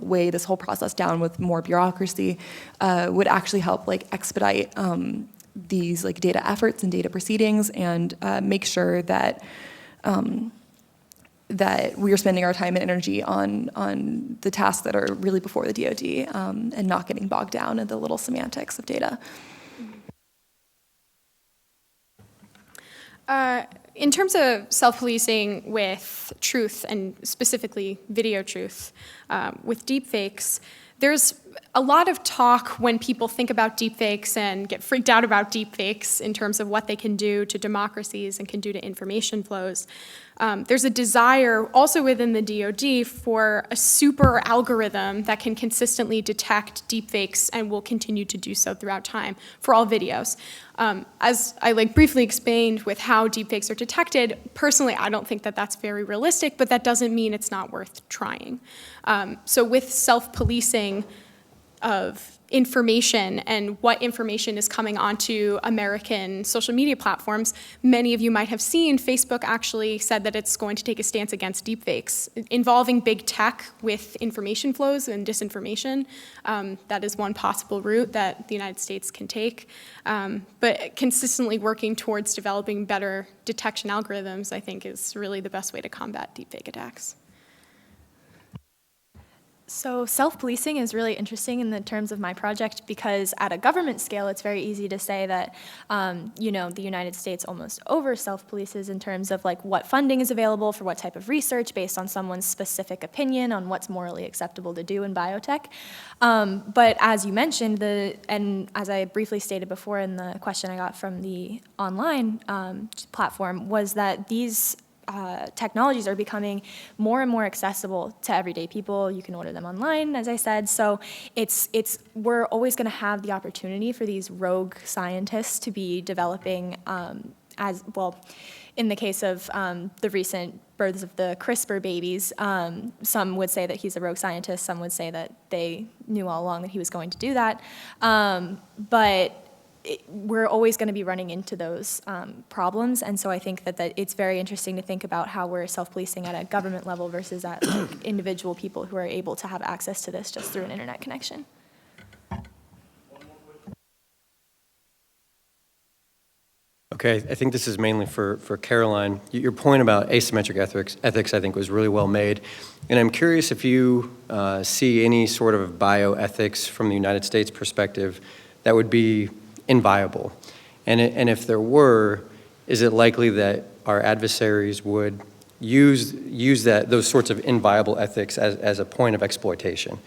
weigh this whole process down with more bureaucracy, would actually help expedite these data efforts and data proceedings and make sure that that we are spending our time and energy on the tasks that are really before the DoD and not getting bogged down in the little semantics of data. In terms of self-policing with truth and specifically video truth with deepfakes, there's a lot of talk when people think about deepfakes and get freaked out about deepfakes in terms of what they can do to democracies and can do to information flows. There's a desire also within the DoD for a super algorithm that can consistently detect deepfakes and will continue to do so throughout time for all videos. As I briefly explained with how deepfakes are detected, personally I don't think that that's very realistic, but that doesn't mean it's not worth trying. So with self-policing of information and what information is coming onto American social media platforms, many of you might have seen Facebook actually said that it's going to take a stance against deepfakes. Involving big tech with information flows and disinformation, that is one possible route that the United States can take. But consistently working towards developing better detection algorithms, I think, is really the best way to combat deepfake attacks. So self-policing is really interesting in the terms of my project because at a government scale, it's very easy to say that, the United States almost over self-polices in terms of what funding is available for what type of research based on someone's specific opinion on what's morally acceptable to do in biotech. But as you mentioned, and as I briefly stated before in the question I got from the online platform, was that these technologies are becoming more and more accessible to everyday people. You can order them online, as I said. So we're always going to have the opportunity for these rogue scientists to be developing as well. In the case of the recent births of the CRISPR babies, some would say that he's a rogue scientist. Some would say that they knew all along that he was going to do that. But we're always going to be running into those problems, and so I think that it's very interesting to think about how we're self-policing at a government level versus at like, individual people who are able to have access to this just through an internet connection. Okay, I think this is mainly for Caroline. Your point about asymmetric ethics, I think, was really well made. And I'm curious if you see any sort of bioethics from the United States perspective that would be inviolable. And if there were, is it likely that our adversaries would use those sorts of inviolable ethics as a point of exploitation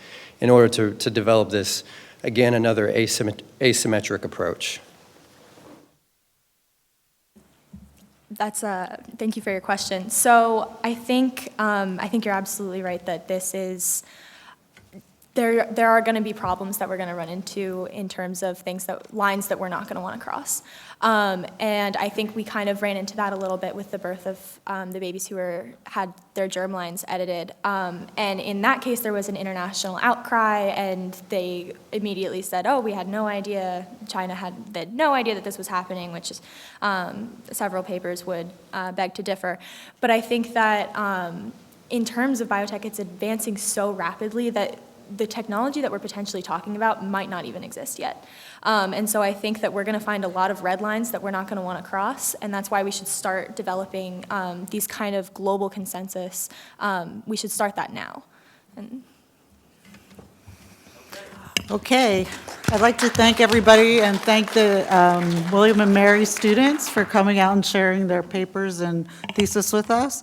in order to develop this, again, another asymmetric approach? Thank you for your question. So I think you're absolutely right that this is, there are going to be problems that we're going to run into in terms of lines that we're not going to want to cross. And I think we kind of ran into that a little bit with the birth of the babies who had their germlines edited. And in that case, there was an international outcry, and they immediately said, oh, we had no idea, China had no idea that this was happening, which is, several papers would beg to differ. But I think that in terms of biotech, it's advancing so rapidly that the technology that we're potentially talking about might not even exist yet. And so I think that we're going to find a lot of red lines that we're not going to want to cross, and that's why we should start developing these kind of global consensus. We should start that now. Okay, I'd like to thank everybody and thank the William and Mary students for coming out and sharing their papers and thesis with us.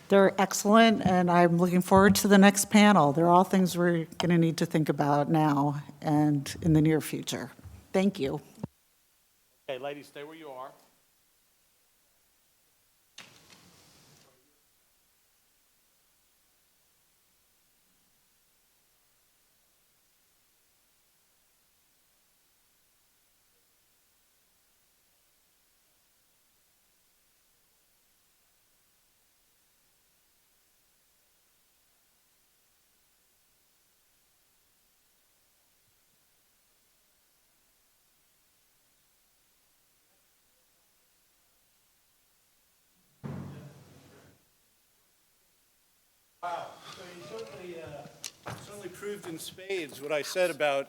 They're excellent, and I'm looking forward to the next panel. They're all things we're going to need to think about now and in the near future. Thank you. Okay, ladies, stay where you are. Wow, so you certainly proved in spades what I said about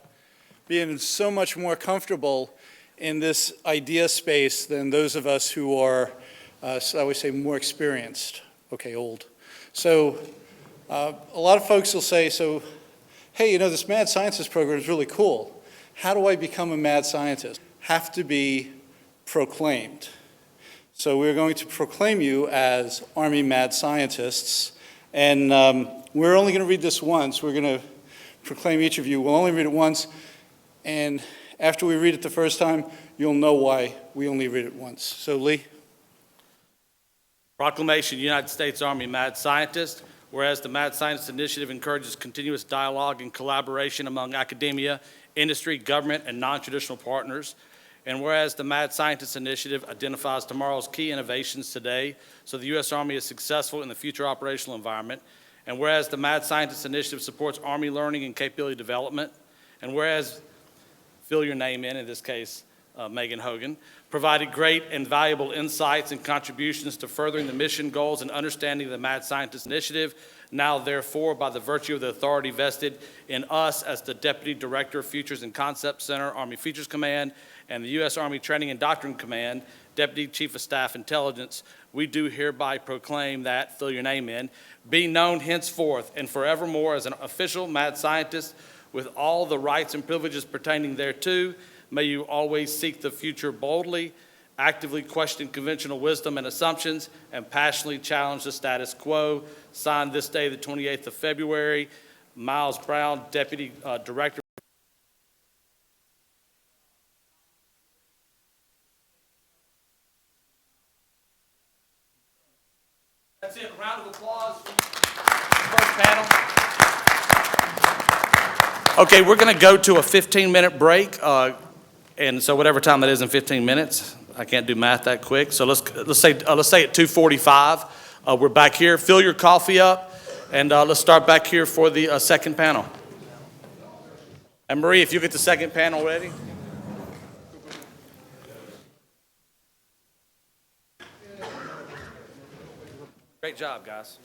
being so much more comfortable in this idea space than those of us who are, so I would say, more experienced. Okay, old. So a lot of folks will say, so, hey, you know, this mad scientist program is really cool. How do I become a mad scientist? Have to be proclaimed. So we're going to proclaim you as Army mad scientists. And we're only going to read this once. We're going to proclaim each of you. We'll only read it once. And after we read it the first time, you'll know why we only read it once. So, Lee. Proclamation, United States Army Mad Scientist. Whereas the Mad Scientist Initiative encourages continuous dialogue and collaboration among academia, industry, government, and non-traditional partners. And whereas the Mad Scientist Initiative identifies tomorrow's key innovations today so the U.S. Army is successful in the future operational environment. And whereas the Mad Scientist Initiative supports Army learning and capability development. And whereas, fill your name in this case, Megan Hogan, provided great and valuable insights and contributions to furthering the mission goals and understanding of the Mad Scientist Initiative. Now, therefore, by the virtue of the authority vested in us as the Deputy Director of Futures and Concept Center, Army Futures Command, and the U.S. Army Training and Doctrine Command, Deputy Chief of Staff Intelligence, we do hereby proclaim that, fill your name in, be known henceforth and forevermore as an official mad scientist with all the rights and privileges pertaining thereto. May you always seek the future boldly, actively question conventional wisdom and assumptions, and passionately challenge the status quo. Signed this day, the 28th of February, Miles Brown, Deputy Director. That's it. A round of applause for the first panel. Okay, we're going to go to a 15-minute break, and so whatever time that is in 15 minutes, I can't do math that quick. So let's say at 2:45, we're back here. Fill your coffee up, and let's start back here for the second panel. And Marie, if you get the second panel ready. Great job, guys.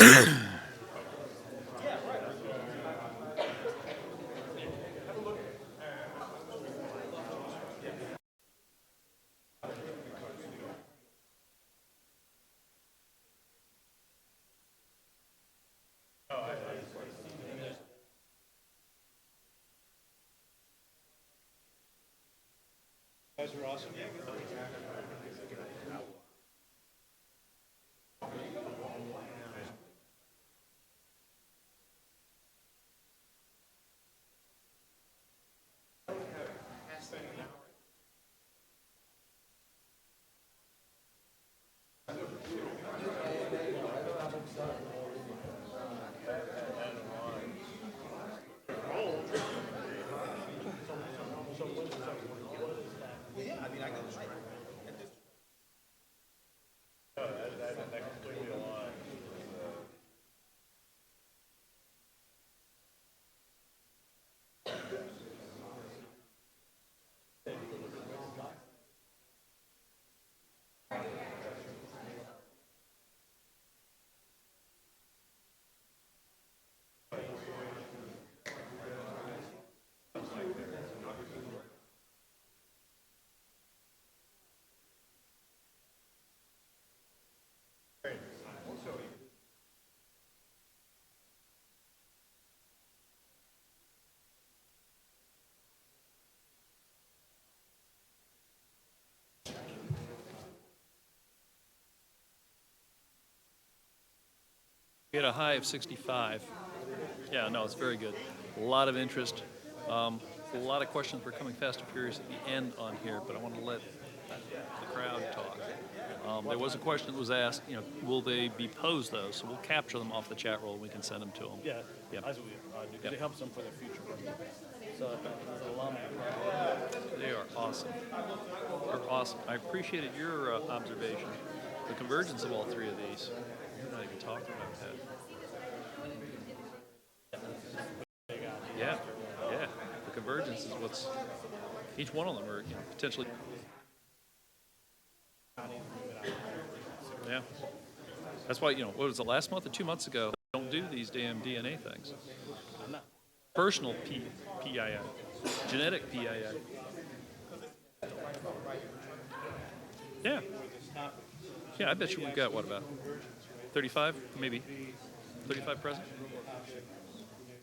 You guys are awesome. We had a high of 65. Yeah, no, it's very good. A lot of interest. A lot of questions were coming fast and furious at the end on here, but I want to let the crowd talk. There was a question that was asked, will they be posed though? So we'll capture them off the chat roll and we can send them to them. Yeah, Yep. that's what we do, because Yep. it helps them for their future. So, as an alumni, They are awesome. They're awesome. I appreciated your observation. The convergence of all three of these. We're not even talking about that. Yeah, yeah. The convergence is what's, each one of them are potentially. Yeah. That's why, what was it, last month or 2 months ago? Don't do these damn DNA things. Personal PII, genetic PII. Yeah. Yeah, I bet you we've got, what, about 35, maybe 35 present?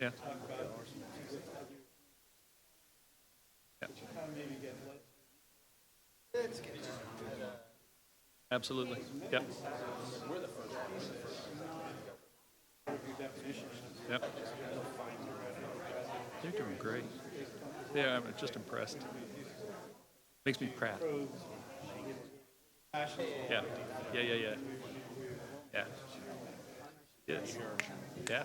Yeah. Yeah. Absolutely. Yep. Yep. They're doing great. Yeah, I'm just impressed. Makes me proud. Yeah. Yeah, yeah, yeah. Yeah. Yes. Yeah.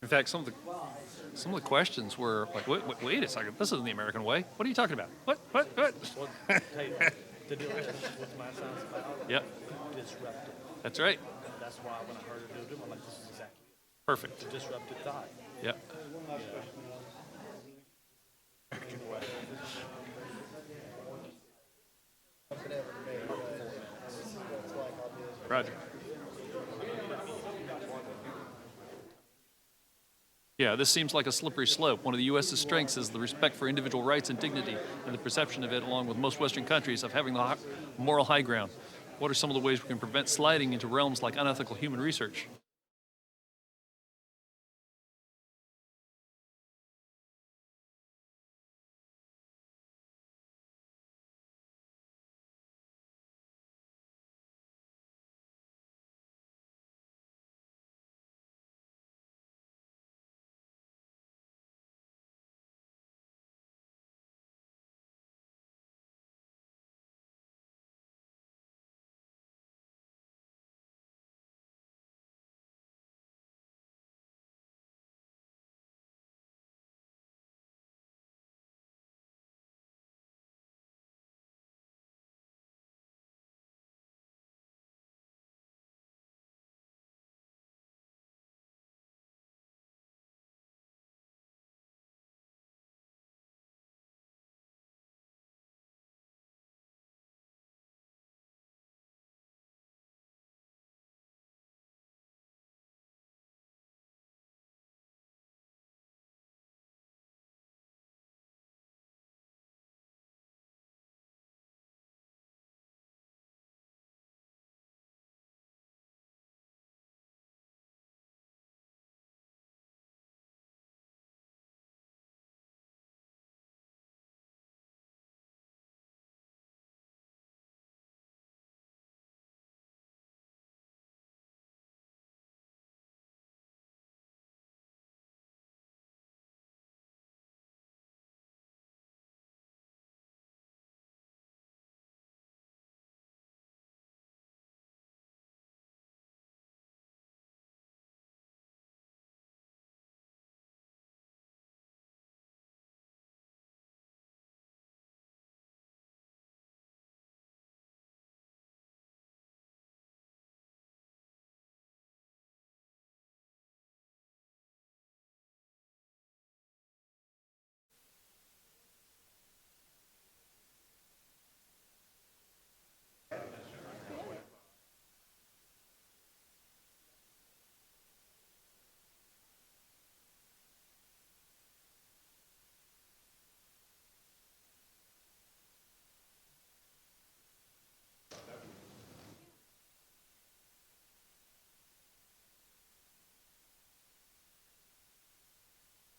In fact, some of the questions were like, wait a second, this isn't the American way. What are you talking about? What? to do it, what's my science about? Yep. Disruptive. That's right. That's why when I heard her do it, I'm like, this is exactly Perfect. disruptive thought. Yep. Roger. Yeah, this seems like a slippery slope. One of the U.S.'s strengths is the respect for individual rights and dignity, and the perception of it, along with most Western countries, of having the moral high ground. What are some of the ways we can prevent sliding into realms like unethical human research?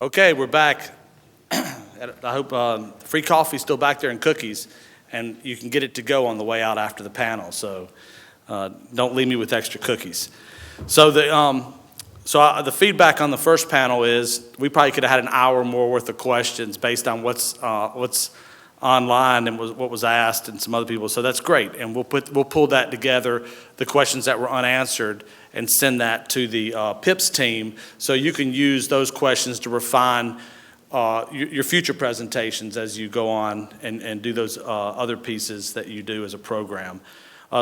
Okay, we're back. I hope free coffee's still back there and cookies, and you can get it to go on the way out after the panel, so don't leave me with extra cookies. So the feedback on the first panel is we probably could have had an hour more worth of questions based on what's online and what was asked and some other people, so that's great, and we'll pull that together, the questions that were unanswered, and send that to the PIPS team so you can use those questions to refine your future presentations as you go on and do those other pieces that you do as a program.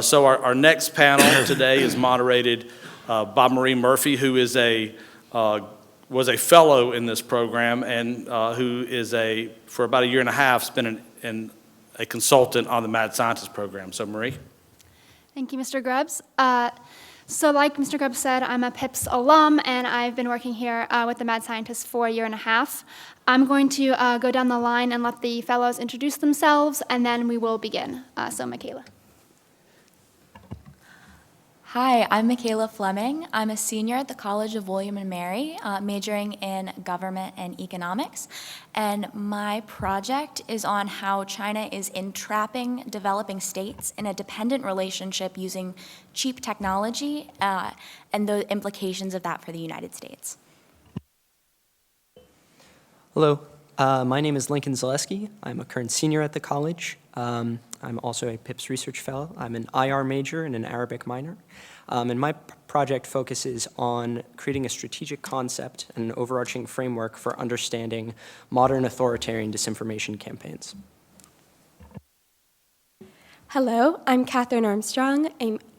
So our next panel today is moderated by Marie Murphy, who is was a fellow in this program and who is for about a year and a half, been a consultant on the Mad Scientist program. So Marie. Thank you, Mr. Grubbs. So like Mr. Grubbs said, I'm a PIPS alum, and I've been working here with the Mad Scientists for a year and a half. I'm going to go down the line and let the fellows introduce themselves, and then we will begin. So Michaela. Hi, I'm Michaela Fleming. I'm a senior at the College of William and Mary, majoring in government and economics. And my project is on how China is entrapping developing states in a dependent relationship using cheap technology and the implications of that for the United States. Hello, my name is Lincoln Zaleski. I'm a current senior at the college. I'm also a PIPS research fellow. I'm an IR major and an Arabic minor. And my project focuses on creating a strategic concept and an overarching framework for understanding modern authoritarian disinformation campaigns. Hello, I'm Catherine Armstrong.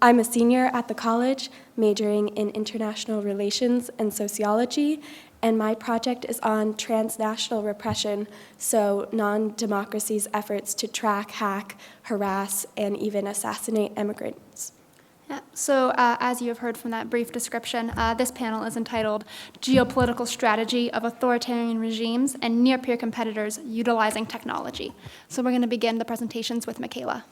I'm a senior at the college, majoring in international relations and sociology, and my project is on transnational repression, so non-democracies' efforts to track, hack, harass, and even assassinate immigrants. Yeah. So as you have heard from that brief description, this panel is entitled Geopolitical Strategy of Authoritarian Regimes and Near-Peer Competitors Utilizing Technology. So we're going to begin the presentations with Michaela.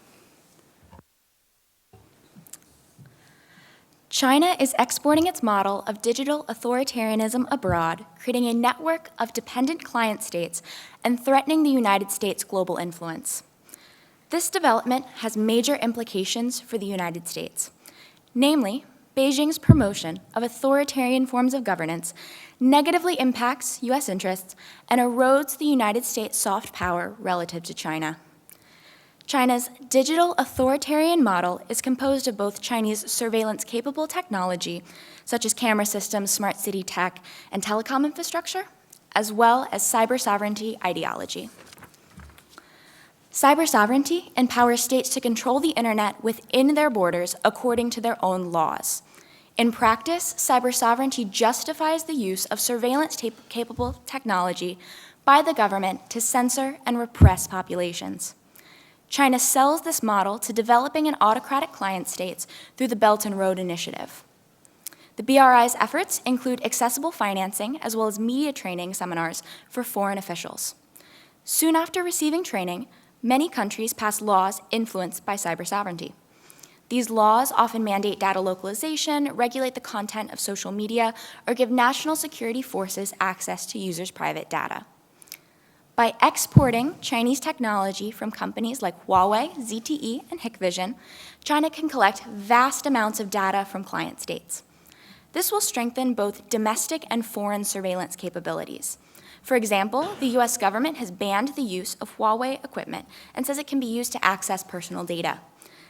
China is exporting its model of digital authoritarianism abroad, creating a network of dependent client states and threatening the United States' global influence. This development has major implications for the United States. Namely, Beijing's promotion of authoritarian forms of governance negatively impacts U.S. interests and erodes the United States' soft power relative to China. China's digital authoritarian model is composed of both Chinese surveillance-capable technology, such as camera systems, smart city tech, and telecom infrastructure, as well as cyber sovereignty ideology. Cyber sovereignty empowers states to control the internet within their borders according to their own laws. In practice, cyber sovereignty justifies the use of surveillance-capable technology by the government to censor and repress populations. China sells this model to developing and autocratic client states through the Belt and Road Initiative. The BRI's efforts include accessible financing as well as media training seminars for foreign officials. Soon after receiving training, many countries pass laws influenced by cyber sovereignty. These laws often mandate data localization, regulate the content of social media, or give national security forces access to users' private data. By exporting Chinese technology from companies like Huawei, ZTE, and Hikvision, China can collect vast amounts of data from client states. This will strengthen both domestic and foreign surveillance capabilities. For example, the US government has banned the use of Huawei equipment and says it can be used to access personal data.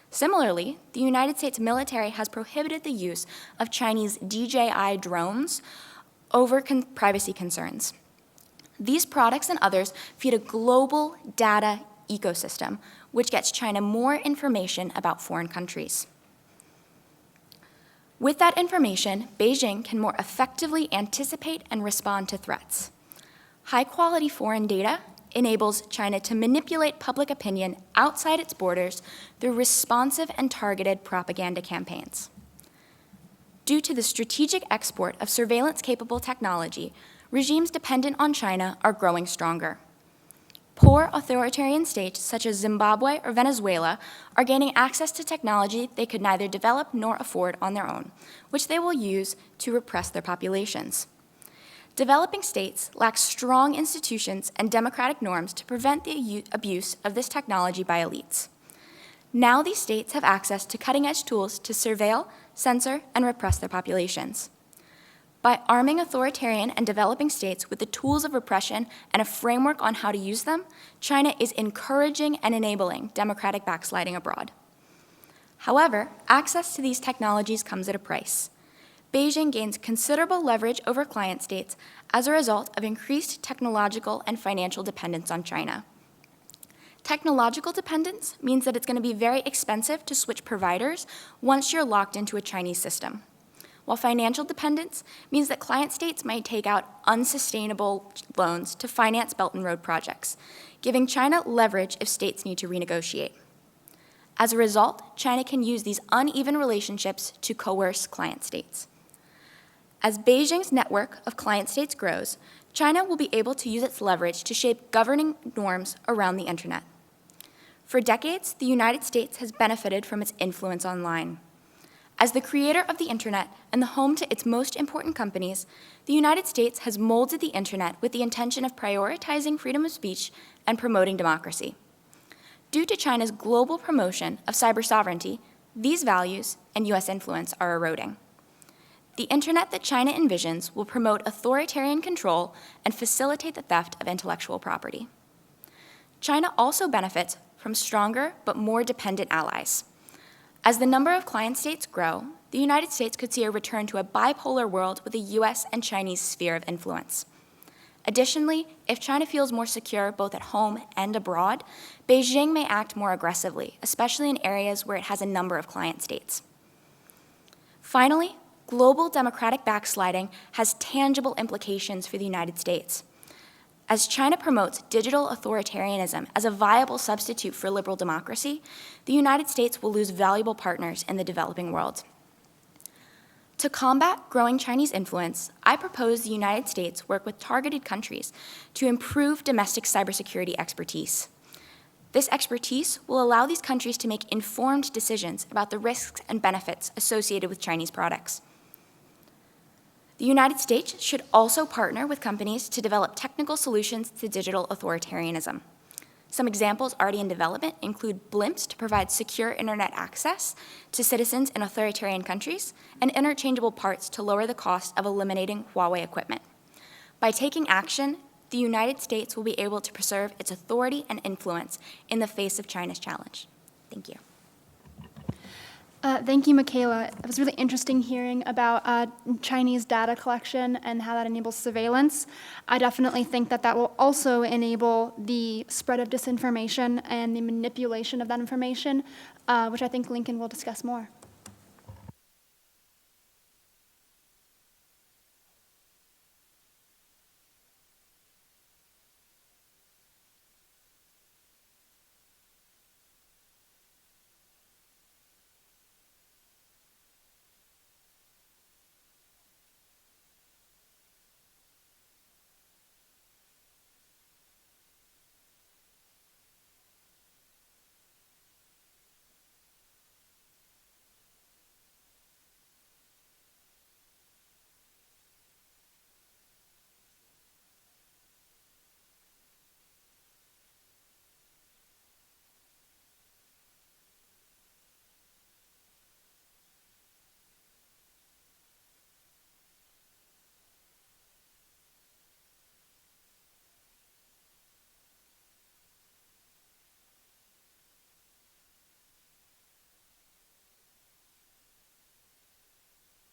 Similarly, the United States military has prohibited the use of Chinese DJI drones over privacy concerns. These products and others feed a global data ecosystem, which gets China more information about foreign countries. With that information, Beijing can more effectively anticipate and respond to threats. High-quality foreign data enables China to manipulate public opinion outside its borders through responsive and targeted propaganda campaigns. Due to the strategic export of surveillance-capable technology, regimes dependent on China are growing stronger. Poor authoritarian states such as Zimbabwe or Venezuela are gaining access to technology they could neither develop nor afford on their own, which they will use to repress their populations. Developing states lack strong institutions and democratic norms to prevent the abuse of this technology by elites. Now these states have access to cutting-edge tools to surveil, censor, and repress their populations. By arming authoritarian and developing states with the tools of repression and a framework on how to use them, China is encouraging and enabling democratic backsliding abroad. However, access to these technologies comes at a price. Beijing gains considerable leverage over client states as a result of increased technological and financial dependence on China. Technological dependence means that it's going to be very expensive to switch providers once you're locked into a Chinese system, while financial dependence means that client states might take out unsustainable loans to finance Belt and Road projects, giving China leverage if states need to renegotiate. As a result, China can use these uneven relationships to coerce client states. As Beijing's network of client states grows, China will be able to use its leverage to shape governing norms around the internet. For decades, the United States has benefited from its influence online. As the creator of the internet and the home to its most important companies, the United States has molded the internet with the intention of prioritizing freedom of speech and promoting democracy. Due to China's global promotion of cyber sovereignty, these values and U.S. influence are eroding. The internet that China envisions will promote authoritarian control and facilitate the theft of intellectual property. China also benefits from stronger but more dependent allies. As the number of client states grow, the United States could see a return to a bipolar world with a U.S. and Chinese sphere of influence. Additionally, if China feels more secure both at home and abroad, Beijing may act more aggressively, especially in areas where it has a number of client states. Finally, global democratic backsliding has tangible implications for the United States. As China promotes digital authoritarianism as a viable substitute for liberal democracy, the United States will lose valuable partners in the developing world. To combat growing Chinese influence, I propose the United States work with targeted countries to improve domestic cybersecurity expertise. This expertise will allow these countries to make informed decisions about the risks and benefits associated with Chinese products. The United States should also partner with companies to develop technical solutions to digital authoritarianism. Some examples already in development include blimps to provide secure internet access to citizens in authoritarian countries, and interchangeable parts to lower the cost of eliminating Huawei equipment. By taking action, the United States will be able to preserve its authority and influence in the face of China's challenge. Thank you. Thank you, Michaela. It was really interesting hearing about Chinese data collection and how that enables surveillance. I definitely think that that will also enable the spread of disinformation and the manipulation of that information, which I think Lincoln will discuss more.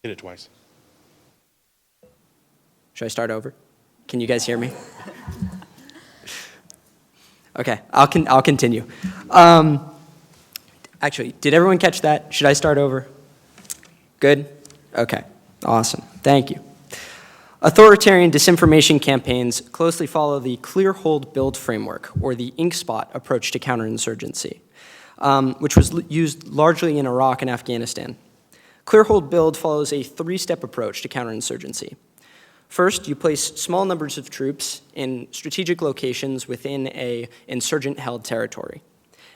Hit it twice. Should I start over? Can you guys hear me? Okay, I'll continue. Actually, did everyone catch that? Should I start over? Good? Okay, awesome. Thank you. Authoritarian disinformation campaigns closely follow the clear, hold, build framework, or the ink spot approach to counterinsurgency, which was used largely in Iraq and Afghanistan. Clear, hold, build follows a three-step approach to counterinsurgency. First, you place small numbers of troops in strategic locations within an insurgent-held territory.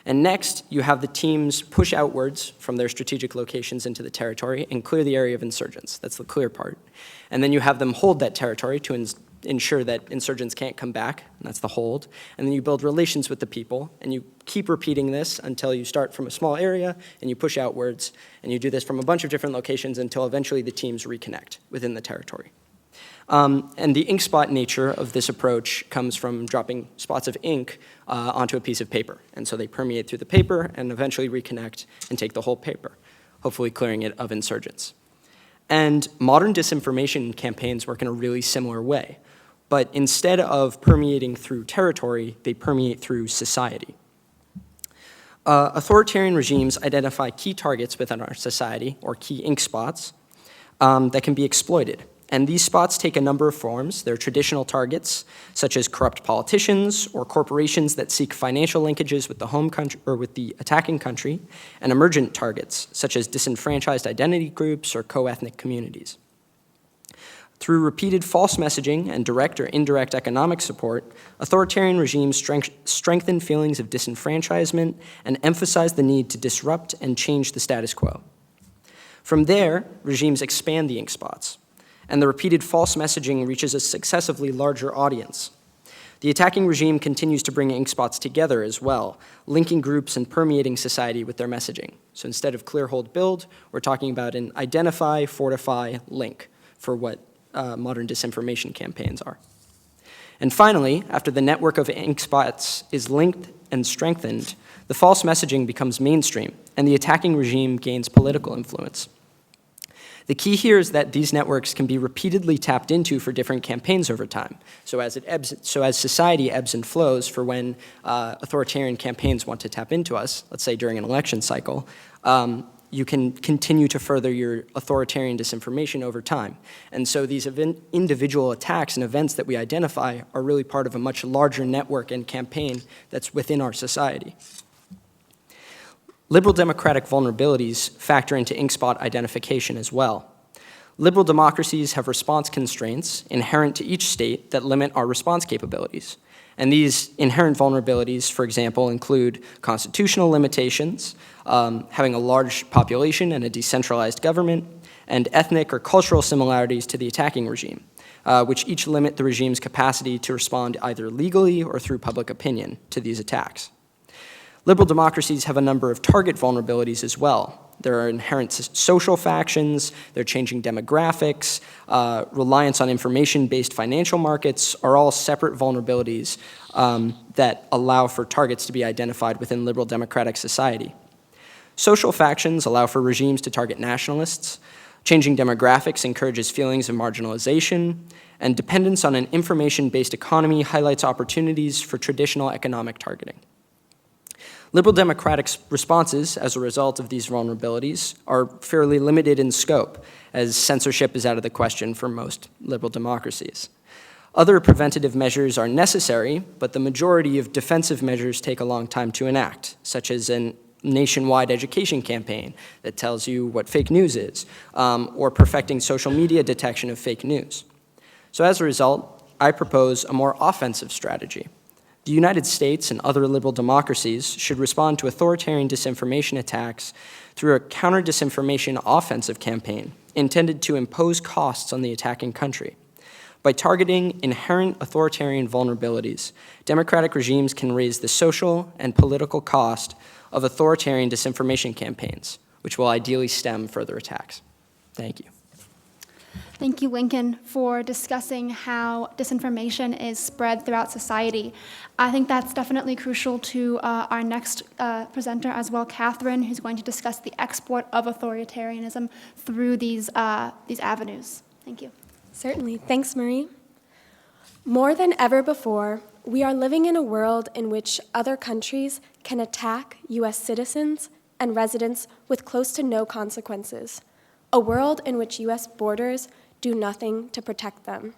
And next, you have the teams push outwards from their strategic locations into the territory and clear the area of insurgents. That's the clear part. And then you have them hold that territory to ensure that insurgents can't come back, and that's the hold. And then you build relations with the people, and you keep repeating this until you start from a small area and you push outwards, and you do this from a bunch of different locations until eventually the teams reconnect within the territory. And the ink spot nature of this approach comes from dropping spots of ink onto a piece of paper. And so they permeate through the paper and eventually reconnect and take the whole paper, hopefully clearing it of insurgents. And modern disinformation campaigns work in a really similar way. But instead of permeating through territory, they permeate through society. Authoritarian regimes identify key targets within our society, or key ink spots, that can be exploited. And these spots take a number of forms. They're traditional targets, such as corrupt politicians or corporations that seek financial linkages with the home country or with the attacking country, and emergent targets, such as disenfranchised identity groups or co-ethnic communities. Through repeated false messaging and direct or indirect economic support, authoritarian regimes strengthen feelings of disenfranchisement and emphasize the need to disrupt and change the status quo. From there, regimes expand the ink spots, and the repeated false messaging reaches a successively larger audience. The attacking regime continues to bring ink spots together as well, linking groups and permeating society with their messaging. So instead of clear, hold, build, we're talking about an identify, fortify, link for what modern disinformation campaigns are. And finally, after the network of ink spots is linked and strengthened, the false messaging becomes mainstream, and the attacking regime gains political influence. The key here is that these networks can be repeatedly tapped into for different campaigns over time. So as society ebbs and flows for when authoritarian campaigns want to tap into us, let's say during an election cycle, you can continue to further your authoritarian disinformation over time. And so these individual attacks and events that we identify are really part of a much larger network and campaign that's within our society. Liberal democratic vulnerabilities factor into ink spot identification as well. Liberal democracies have response constraints inherent to each state that limit our response capabilities. And these inherent vulnerabilities, for example, include constitutional limitations, having a large population and a decentralized government, and ethnic or cultural similarities to the attacking regime, which each limit the regime's capacity to respond either legally or through public opinion to these attacks. Liberal democracies have a number of target vulnerabilities as well. There are inherent social factions, they're changing demographics, reliance on information-based financial markets are all separate vulnerabilities that allow for targets to be identified within liberal democratic society. Social factions allow for regimes to target nationalists, changing demographics encourages feelings of marginalization, and dependence on an information-based economy highlights opportunities for traditional economic targeting. Liberal democratic responses as a result of these vulnerabilities are fairly limited in scope, as censorship is out of the question for most liberal democracies. Other preventative measures are necessary, but the majority of defensive measures take a long time to enact, such as a nationwide education campaign that tells you what fake news is, or perfecting social media detection of fake news. So as a result, I propose a more offensive strategy. The United States and other liberal democracies should respond to authoritarian disinformation attacks through a counter-disinformation offensive campaign intended to impose costs on the attacking country. By targeting inherent authoritarian vulnerabilities, democratic regimes can raise the social and political cost of authoritarian disinformation campaigns, which will ideally stem further attacks. Thank you. Thank you, Lincoln, for discussing how disinformation is spread throughout society. I think that's definitely crucial to our next presenter as well, Catherine, who's going to discuss the export of authoritarianism through these avenues. Thank you. Certainly. Thanks, Marie. More than ever before, we are living in a world in which other countries can attack U.S. citizens and residents with close to no consequences. A world in which U.S. borders do nothing to protect them.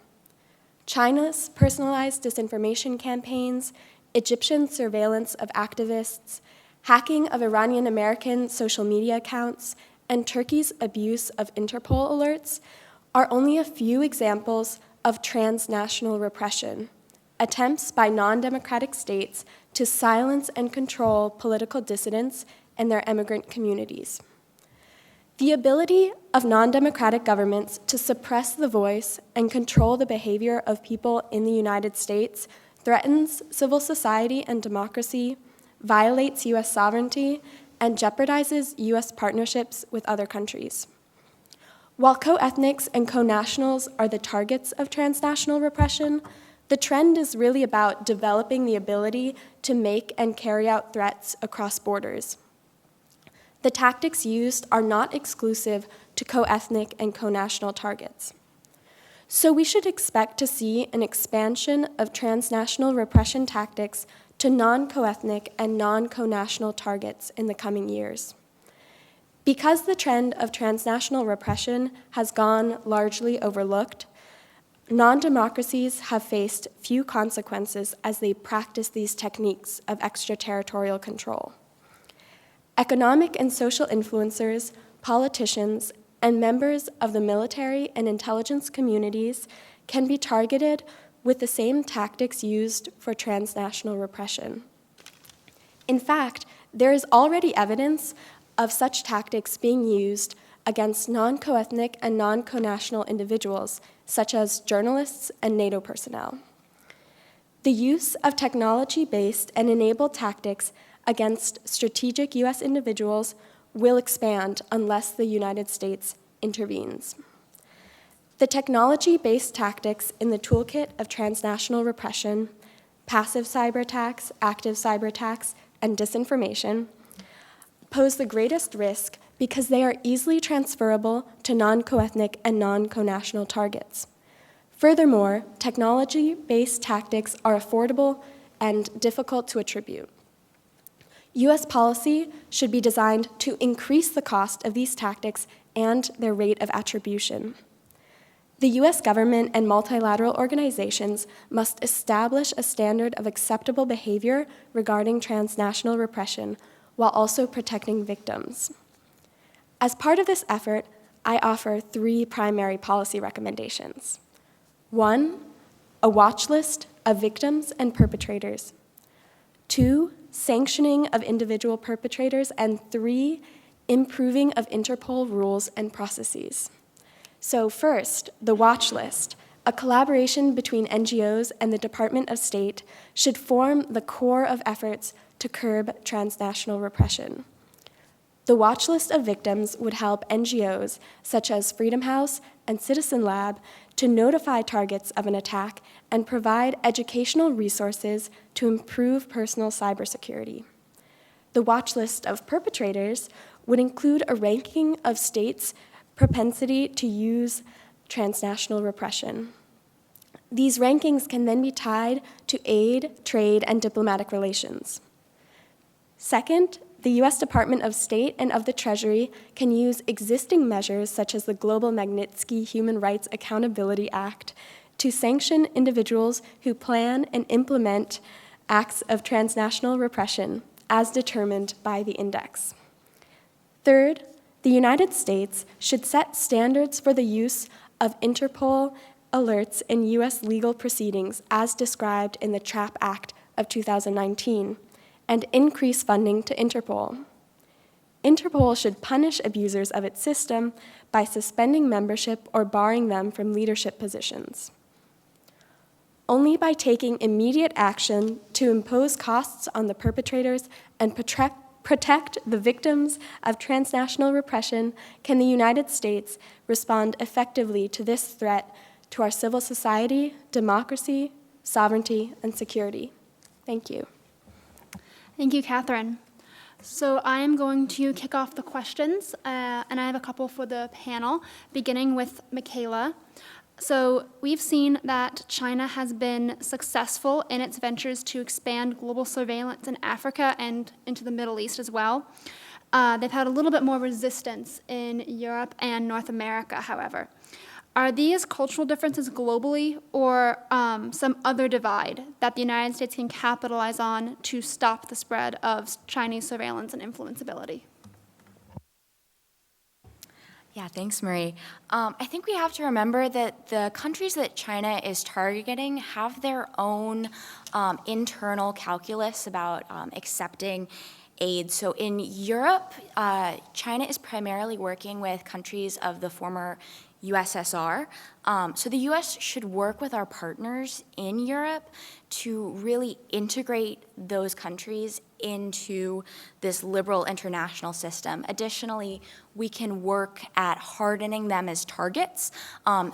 China's personalized disinformation campaigns, Egyptian surveillance of activists, hacking of Iranian-American social media accounts, and Turkey's abuse of Interpol alerts are only a few examples of transnational repression, attempts by non-democratic states to silence and control political dissidents and their immigrant communities. The ability of non-democratic governments to suppress the voice and control the behavior of people in the United States threatens civil society and democracy, violates U.S. sovereignty, and jeopardizes U.S. partnerships with other countries. While co-ethnics and co-nationals are the targets of transnational repression, the trend is really about developing the ability to make and carry out threats across borders. The tactics used are not exclusive to co-ethnic and co-national targets. So we should expect to see an expansion of transnational repression tactics to non-co-ethnic and non-co-national targets in the coming years. Because the trend of transnational repression has gone largely overlooked, non-democracies have faced few consequences as they practice these techniques of extraterritorial control. Economic and social influencers, politicians, and members of the military and intelligence communities can be targeted with the same tactics used for transnational repression. In fact, there is already evidence of such tactics being used against non-co-ethnic and non-co-national individuals, such as journalists and NATO personnel. The use of technology-based and enabled tactics against strategic U.S. individuals will expand unless the United States intervenes. The technology-based tactics in the toolkit of transnational repression, passive cyber attacks, active cyber attacks, and disinformation, pose the greatest risk because they are easily transferable to non-co-ethnic and non-co-national targets. Furthermore, technology-based tactics are affordable and difficult to attribute. U.S. policy should be designed to increase the cost of these tactics and their rate of attribution. The U.S. government and multilateral organizations must establish a standard of acceptable behavior regarding transnational repression while also protecting victims. As part of this effort, I offer 3 primary policy recommendations. 1, a watch list of victims and perpetrators. 2, sanctioning of individual perpetrators. And 3, improving of Interpol rules and processes. So first, the watch list, a collaboration between NGOs and the Department of State, should form the core of efforts to curb transnational repression. The watch list of victims would help NGOs such as Freedom House and Citizen Lab to notify targets of an attack and provide educational resources to improve personal cybersecurity. The watch list of perpetrators would include a ranking of states' propensity to use transnational repression. These rankings can then be tied to aid, trade, and diplomatic relations. Second, the U.S. Department of State and of the Treasury can use existing measures such as the Global Magnitsky Human Rights Accountability Act to sanction individuals who plan and implement acts of transnational repression as determined by the index. Third, the United States should set standards for the use of Interpol alerts in U.S. legal proceedings as described in the TRAP Act of 2019, and increase funding to Interpol. Interpol should punish abusers of its system by suspending membership or barring them from leadership positions. Only by taking immediate action to impose costs on the perpetrators and protect the victims of transnational repression can the United States respond effectively to this threat to our civil society, democracy, sovereignty, and security. Thank you. Thank you, Catherine. So I am going to kick off the questions, and I have a couple for the panel, beginning with Michaela. So we've seen that China has been successful in its ventures to expand global surveillance in Africa and into the Middle East as well. They've had a little bit more resistance in Europe and North America, however. Are these cultural differences globally or some other divide that the United States can capitalize on to stop the spread of Chinese surveillance and influenceability? Yeah, thanks, Marie. I think we have to remember that the countries that China is targeting have their own internal calculus about accepting aid. So in Europe, China is primarily working with countries of the former USSR. So the US should work with our partners in Europe to really integrate those countries into this liberal international system. Additionally, we can work at hardening them as targets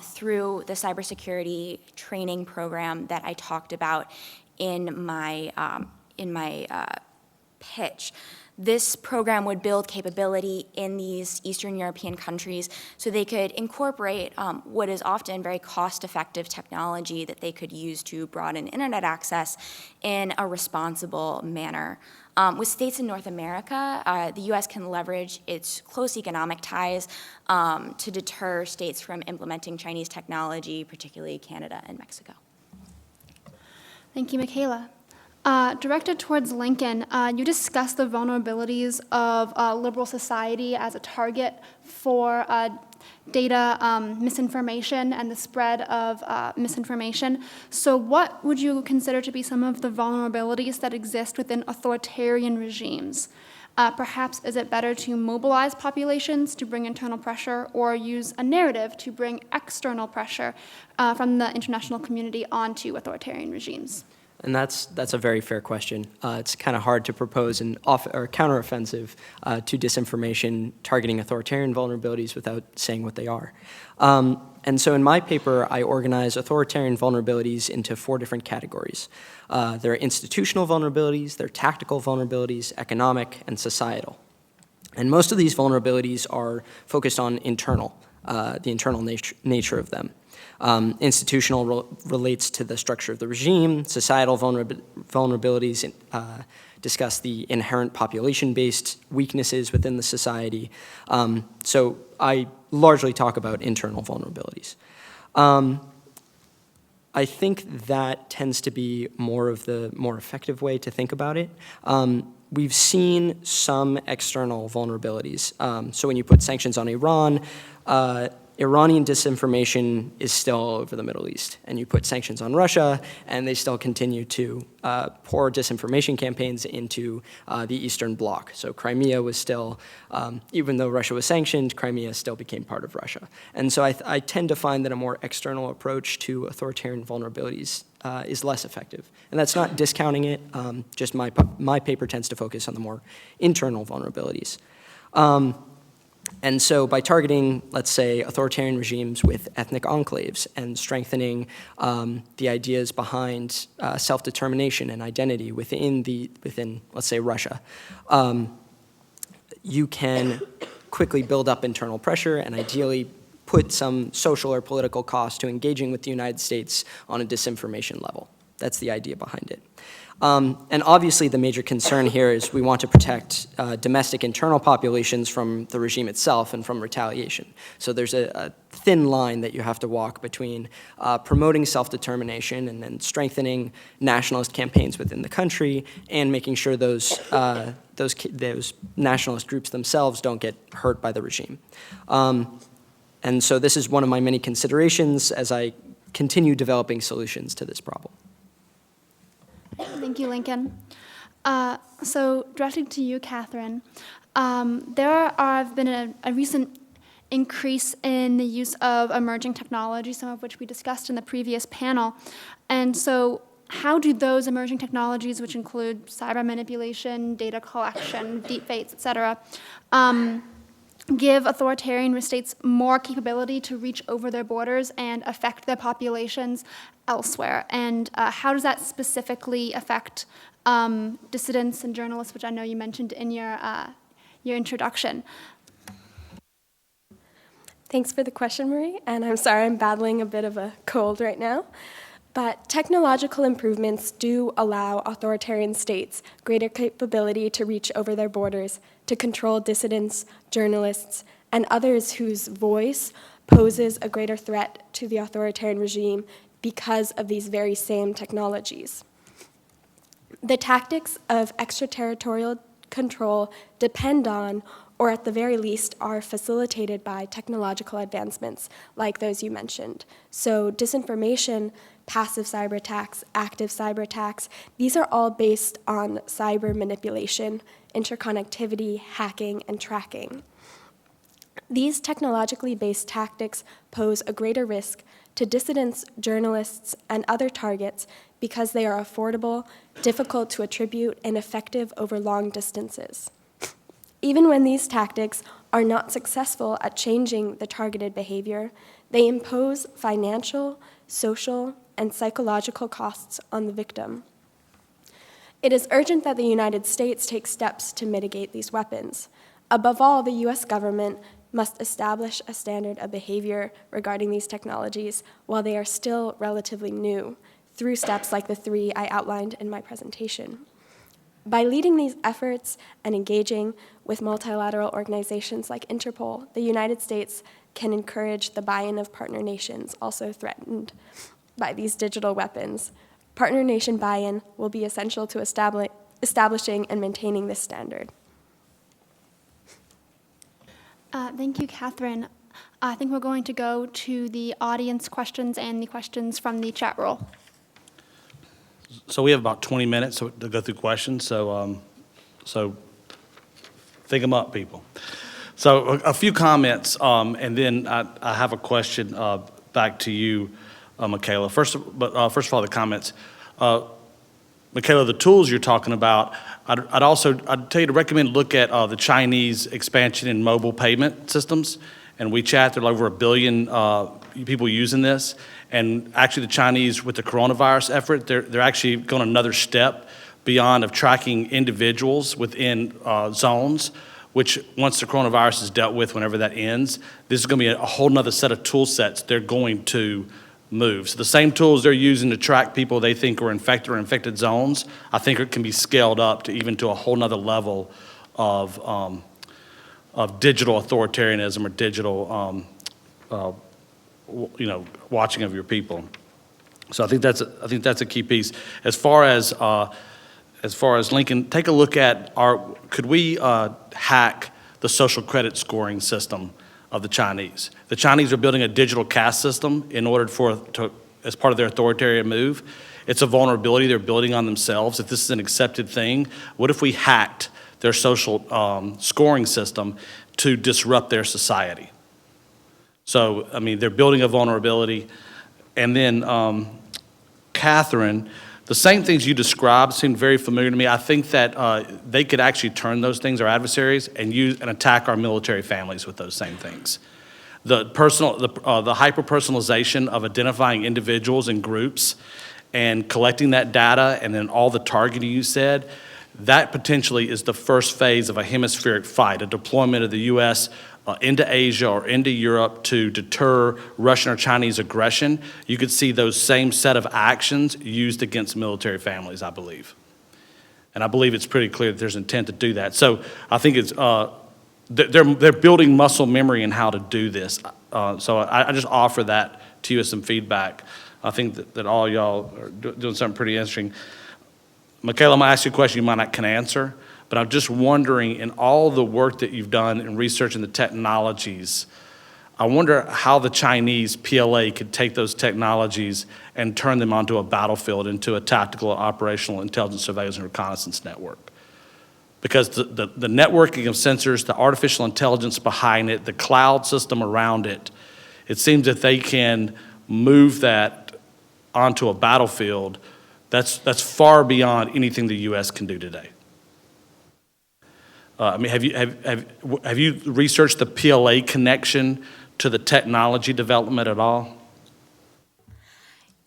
through the cybersecurity training program that I talked about in my pitch. This program would build capability in these Eastern European countries so they could incorporate what is often very cost-effective technology that they could use to broaden internet access in a responsible manner. With states in North America, the U.S. can leverage its close economic ties to deter states from implementing Chinese technology, particularly Canada and Mexico. Thank you, Michaela. Directed towards Lincoln, you discussed the vulnerabilities of liberal society as a target for data misinformation and the spread of misinformation. So what would you consider to be some of the vulnerabilities that exist within authoritarian regimes? Perhaps is it better to mobilize populations to bring internal pressure or use a narrative to bring external pressure from the international community onto authoritarian regimes? And that's a very fair question. It's kind of hard to propose an counteroffensive to disinformation targeting authoritarian vulnerabilities without saying what they are. And so in my paper, I organize authoritarian vulnerabilities into 4 different categories. There are institutional vulnerabilities, there are tactical vulnerabilities, economic, and societal. And most of these vulnerabilities are focused on the internal nature of them. Institutional relates to the structure of the regime. Societal vulnerabilities discuss the inherent population-based weaknesses within the society. So I largely talk about internal vulnerabilities. I think that tends to be more of the more effective way to think about it. We've seen some external vulnerabilities. So when you put sanctions on Iran, Iranian disinformation is still all over the Middle East. And you put sanctions on Russia, and they still continue to pour disinformation campaigns into the Eastern Bloc. So Crimea was still, even though Russia was sanctioned, Crimea still became part of Russia. And so I tend to find that a more external approach to authoritarian vulnerabilities is less effective. And that's not discounting it, just my paper tends to focus on the more internal vulnerabilities. And so by targeting, let's say, authoritarian regimes with ethnic enclaves and strengthening the ideas behind self-determination and identity within, let's say, Russia, you can quickly build up internal pressure and ideally put some social or political cost to engaging with the United States on a disinformation level. That's the idea behind it. And obviously the major concern here is we want to protect domestic internal populations from the regime itself and from retaliation. So there's a thin line that you have to walk between promoting self-determination and then strengthening nationalist campaigns within the country and making sure those nationalist groups themselves don't get hurt by the regime. And so this is one of my many considerations as I continue developing solutions to this problem. Thank you, Lincoln. So directed to you, Catherine, there have been a recent increase in the use of emerging technology, some of which we discussed in the previous panel. And so how do those emerging technologies, which include cyber manipulation, data collection, deepfakes, et cetera, give authoritarian states more capability to reach over their borders and affect their populations elsewhere? And how does that specifically affect dissidents and journalists, which I know you mentioned in your introduction? Thanks for the question, Marie, and I'm sorry I'm battling a bit of a cold right now. But technological improvements do allow authoritarian states greater capability to reach over their borders, to control dissidents, journalists, and others whose voice poses a greater threat to the authoritarian regime because of these very same technologies. The tactics of extraterritorial control depend on, or at the very least are facilitated by technological advancements like those you mentioned. So disinformation, passive cyber attacks, active cyber attacks, these are all based on cyber manipulation, interconnectivity, hacking, and tracking. These technologically based tactics pose a greater risk to dissidents, journalists, and other targets because they are affordable, difficult to attribute, and effective over long distances. Even when these tactics are not successful at changing the targeted behavior, they impose financial, social, and psychological costs on the victim. It is urgent that the United States take steps to mitigate these weapons. Above all, the US government must establish a standard of behavior regarding these technologies while they are still relatively new, through steps like the 3 I outlined in my presentation. By leading these efforts and engaging with multilateral organizations like Interpol, the United States can encourage the buy-in of partner nations also threatened by these digital weapons. Partner nation buy-in will be essential to establishing and maintaining this standard. Thank you, Catherine. I think we're going to go to the audience questions and the questions from the chat roll. So we have about 20 minutes to go through questions, so think them up, people. So a few comments, and then I have a question back to you, Michaela. First of all, the comments. Michaela, the tools you're talking about, I'd tell you to recommend look at the Chinese expansion in mobile payment systems and WeChat. There are over 1 billion people using this. And actually the Chinese, with the coronavirus effort, they're actually going another step beyond of tracking individuals within zones, which once the coronavirus is dealt with, whenever that ends, this is going to be a whole nother set of tool sets they're going to move. So the same tools they're using to track people they think are infected or infected zones, I think it can be scaled up to even to a whole nother level of digital authoritarianism or digital watching of your people. So I think that's a key piece. As far as Lincoln, take a look at could we hack the social credit scoring system of the Chinese? The Chinese are building a digital caste system in order as part of their authoritarian move. It's a vulnerability they're building on themselves. If this is an accepted thing, what if we hacked their social scoring system to disrupt their society? So, I mean, they're building a vulnerability. And then, Catherine, the same things you described seem very familiar to me. I think that they could actually turn those things, our adversaries, and use and attack our military families with those same things. The hyper-personalization of identifying individuals and groups and collecting that data, and then all the targeting you said, that potentially is the first phase of a hemispheric fight, a deployment of the U.S. Into Asia or into Europe to deter Russian or Chinese aggression. You could see those same set of actions used against military families, I believe. And I believe it's pretty clear that there's intent to do that. So I think it's they're building muscle memory in how to do this. So I just offer that to you as some feedback. I think that all y'all are doing something pretty interesting. Michaela, I'm gonna ask you a question you might not can answer. But I'm just wondering, in all the work that you've done in researching the technologies, I wonder how the Chinese PLA could take those technologies and turn them onto a battlefield, into a tactical operational intelligence surveillance and reconnaissance network. Because the networking of sensors, the artificial intelligence behind it, the cloud system around it, it seems that they can move that onto a battlefield that's far beyond anything the U.S. can do today. I mean, have you researched the PLA connection to the technology development at all?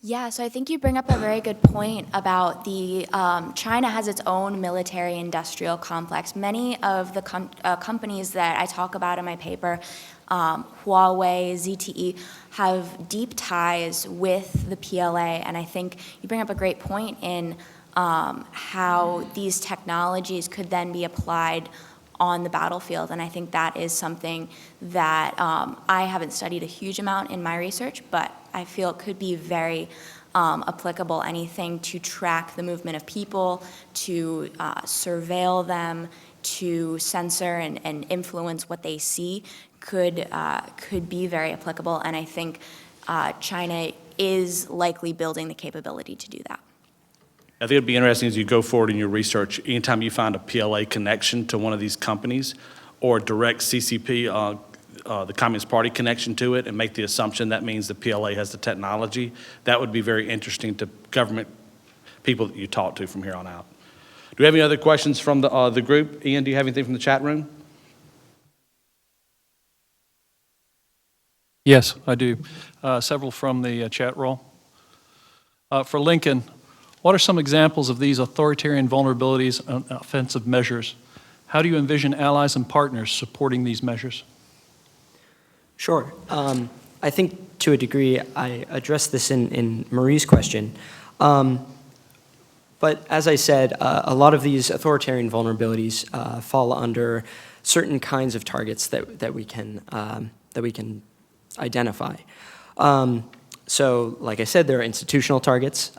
Yeah, so I think you bring up a very good point about the China has its own military-industrial complex. Many of the companies that I talk about in my paper, Huawei, ZTE, have deep ties with the PLA, and I think you bring up a great point in how these technologies could then be applied on the battlefield. And I think that is something that I haven't studied a huge amount in my research, but I feel it could be very applicable. Anything to track the movement of people, to surveil them, to censor and influence what they see could be very applicable, and I think China is likely building the capability to do that. I think it'd be interesting as you go forward in your research, anytime you find a PLA connection to one of these companies or a direct CCP, the Communist Party connection to it, and make the assumption that means the PLA has the technology, that would be very interesting to government people that you talk to from here on out. Do we have any other questions from the group? Ian, do you have anything from the chat room? Yes, I do. Several from the chat roll. For Lincoln, what are some examples of these authoritarian vulnerabilities and offensive measures? How do you envision allies and partners supporting these measures? Sure. I think to a degree I addressed this in Marie's question. But as I said, a lot of these authoritarian vulnerabilities fall under certain kinds of targets that we can identify. So, like I said, there are institutional targets.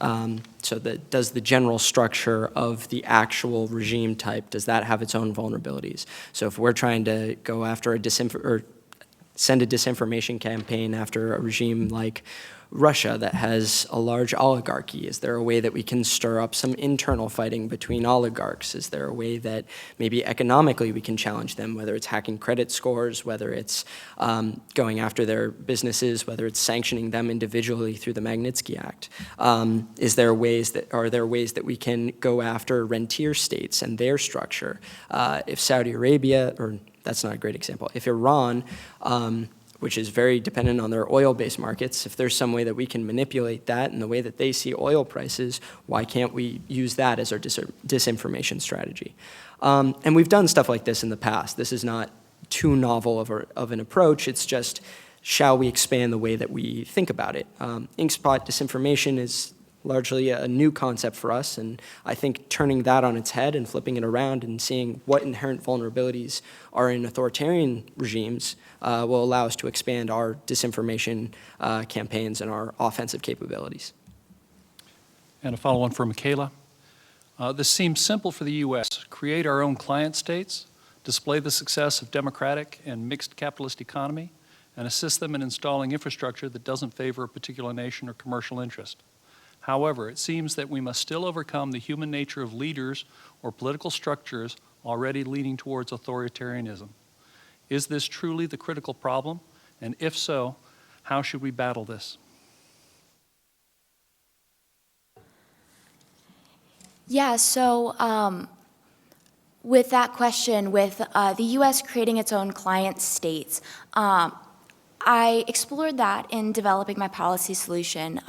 So does the general structure of the actual regime type, does that have its own vulnerabilities? So if we're trying to go after send a disinformation campaign after a regime like Russia that has a large oligarchy, is there a way that we can stir up some internal fighting between oligarchs? Is there a way that maybe economically we can challenge them, whether it's hacking credit scores, whether it's going after their businesses, whether it's sanctioning them individually through the Magnitsky Act? Are there ways that we can go after rentier states and their structure? If Saudi Arabia, or that's not a great example, if Iran, which is very dependent on their oil-based markets, if there's some way that we can manipulate that and the way that they see oil prices, why can't we use that as our disinformation strategy? And we've done stuff like this in the past. This is not too novel of an approach. It's just, shall we expand the way that we think about it? Inkspot disinformation is largely a new concept for us, and I think turning that on its head and flipping it around and seeing what inherent vulnerabilities are in authoritarian regimes will allow us to expand our disinformation campaigns and our offensive capabilities. And a follow-on for Michaela. This seems simple for the U.S. Create our own client states, display the success of democratic and mixed capitalist economy, and assist them in installing infrastructure that doesn't favor a particular nation or commercial interest. However, it seems that we must still overcome the human nature of leaders or political structures already leaning towards authoritarianism. Is this truly the critical problem? And if so, how should we battle this? Yeah, so with that question, with the U.S. creating its own client states, I explored that in developing my policy solution,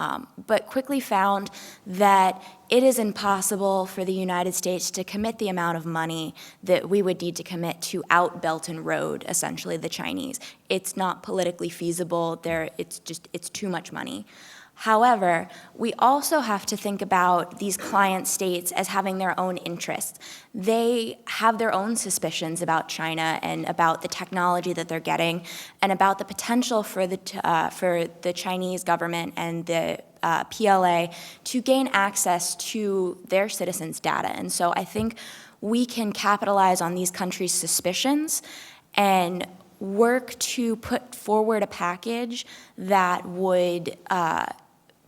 but quickly found that it is impossible for the United States to commit the amount of money that we would need to commit to out-Belt and Road, essentially, the Chinese. It's not politically feasible. It's too much money. However, we also have to think about these client states as having their own interests. They have their own suspicions about China and about the technology that they're getting and about the potential for the Chinese government and the PLA to gain access to their citizens' data. And so I think we can capitalize on these countries' suspicions and work to put forward a package that would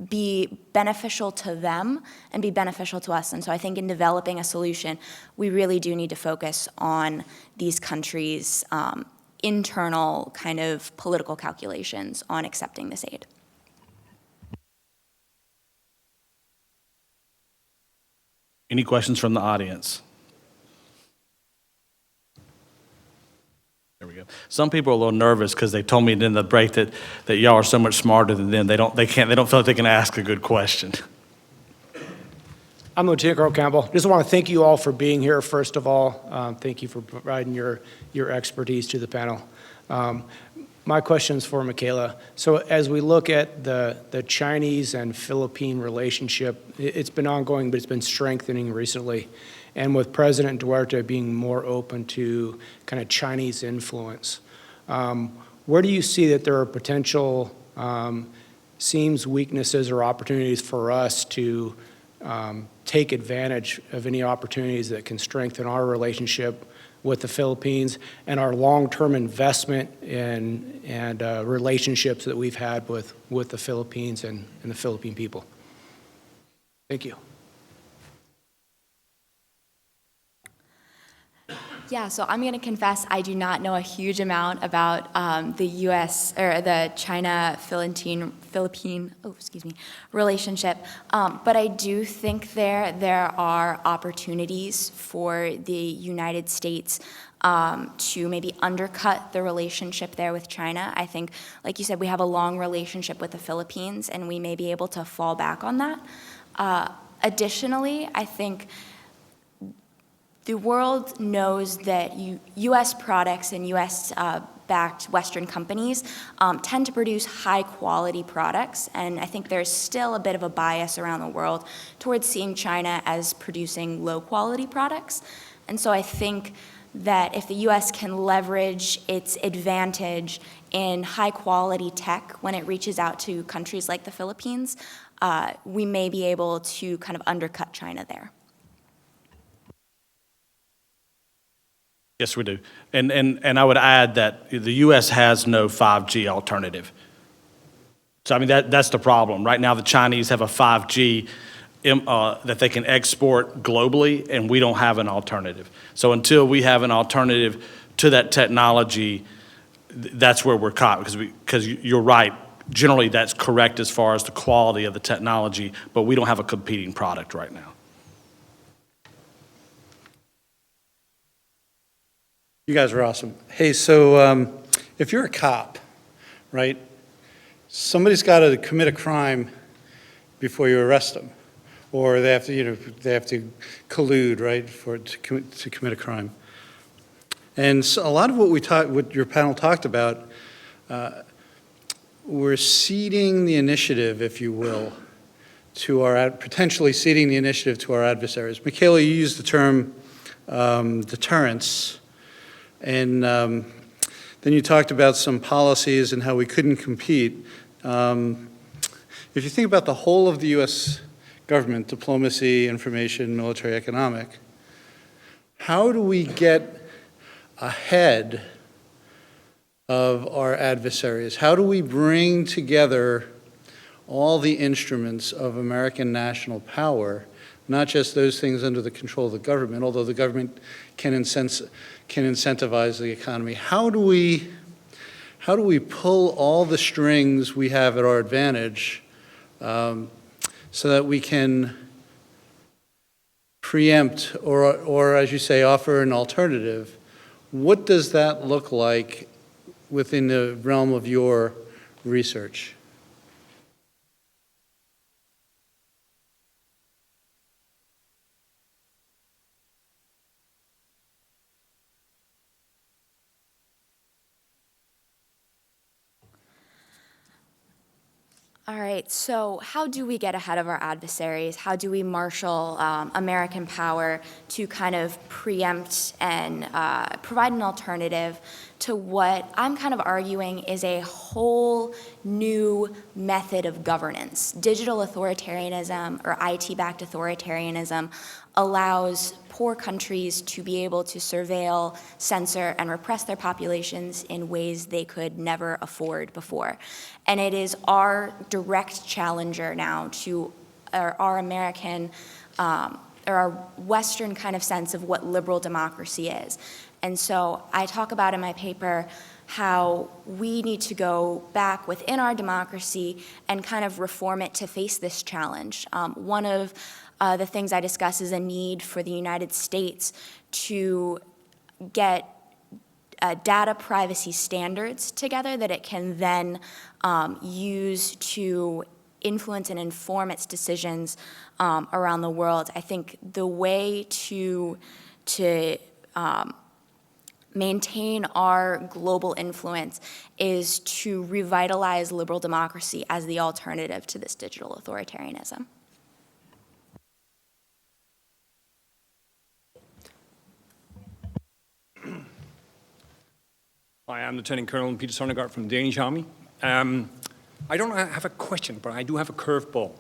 be beneficial to them and be beneficial to us. And so I think in developing a solution, we really do need to focus on these countries' internal kind of political calculations on accepting this aid. Any questions from the audience? There we go. Some people are a little nervous because they told me in the break that y'all are so much smarter than them. They don't feel like they can ask a good question. I'm Lieutenant Colonel Campbell. Just want to thank you all for being here, first of all. Thank you for providing your expertise to the panel. My question's for Michaela. So as we look at the Chinese and Philippine relationship, it's been ongoing, but it's been strengthening recently. And with President Duarte being more open to kind of Chinese influence, where do you see that there are potential seams, weaknesses, or opportunities for us to take advantage of any opportunities that can strengthen our relationship with the Philippines and our long-term investment and relationships that we've had with the Philippines and the Philippine people. Thank you. Yeah, so I'm going to confess I do not know a huge amount about the U.S. or the China-Philippine relationship, but I do think there are opportunities for the United States to maybe undercut the relationship there with China. I think, like you said, we have a long relationship with the Philippines, and we may be able to fall back on that. Additionally, I think the world knows that U.S. products and U.S.-backed Western companies tend to produce high-quality products, and I think there's still a bit of a bias around the world towards seeing China as producing low-quality products. And so I think that if the U.S. can leverage its advantage in high-quality tech when it reaches out to countries like the Philippines, we may be able to kind of undercut China there. Yes, we do. And I would add that the U.S. has no 5G alternative. So, I mean, that's the problem. Right now, the Chinese have a 5G that they can export globally, and we don't have an alternative. So until we have an alternative to that technology, that's where we're caught, because you're right. Generally, that's correct as far as the quality of the technology, but we don't have a competing product right now. You guys are awesome. Hey, so if you're a cop, right, somebody's got to commit a crime before you arrest them, or they have to collude, right, to commit a crime. And so a lot of what your panel talked about, we're ceding the initiative, if you will, potentially ceding the initiative to our adversaries. Michaela, you used the term deterrence. And then you talked about some policies and how we couldn't compete. If you think about the whole of the U.S. government, diplomacy, information, military, economic, how do we get ahead of our adversaries? How do we bring together all the instruments of American national power, not just those things under the control of the government, although the government can incentivize the economy? How do we pull all the strings we have at our advantage so that we can preempt or, as you say, offer an alternative? What does that look like within the realm of your research? All right, so how do we get ahead of our adversaries? How do we marshal American power to kind of preempt and provide an alternative to what I'm kind of arguing is a whole new method of governance? Digital authoritarianism or IT-backed authoritarianism allows poor countries to be able to surveil, censor, and repress their populations in ways they could never afford before. And it is our direct challenger now to our American, or our Western kind of sense of what liberal democracy is. And so I talk about in my paper how we need to go back within our democracy and kind of reform it to face this challenge. One of the things I discuss is a need for the United States to get data privacy standards together that it can then use to influence and inform its decisions around the world. I think the way to maintain our global influence is to revitalize liberal democracy as the alternative to this digital authoritarianism. Hi, I'm Lieutenant Colonel Peter Sondergaard from the Danish Army. I don't have a question, but I do have a curveball.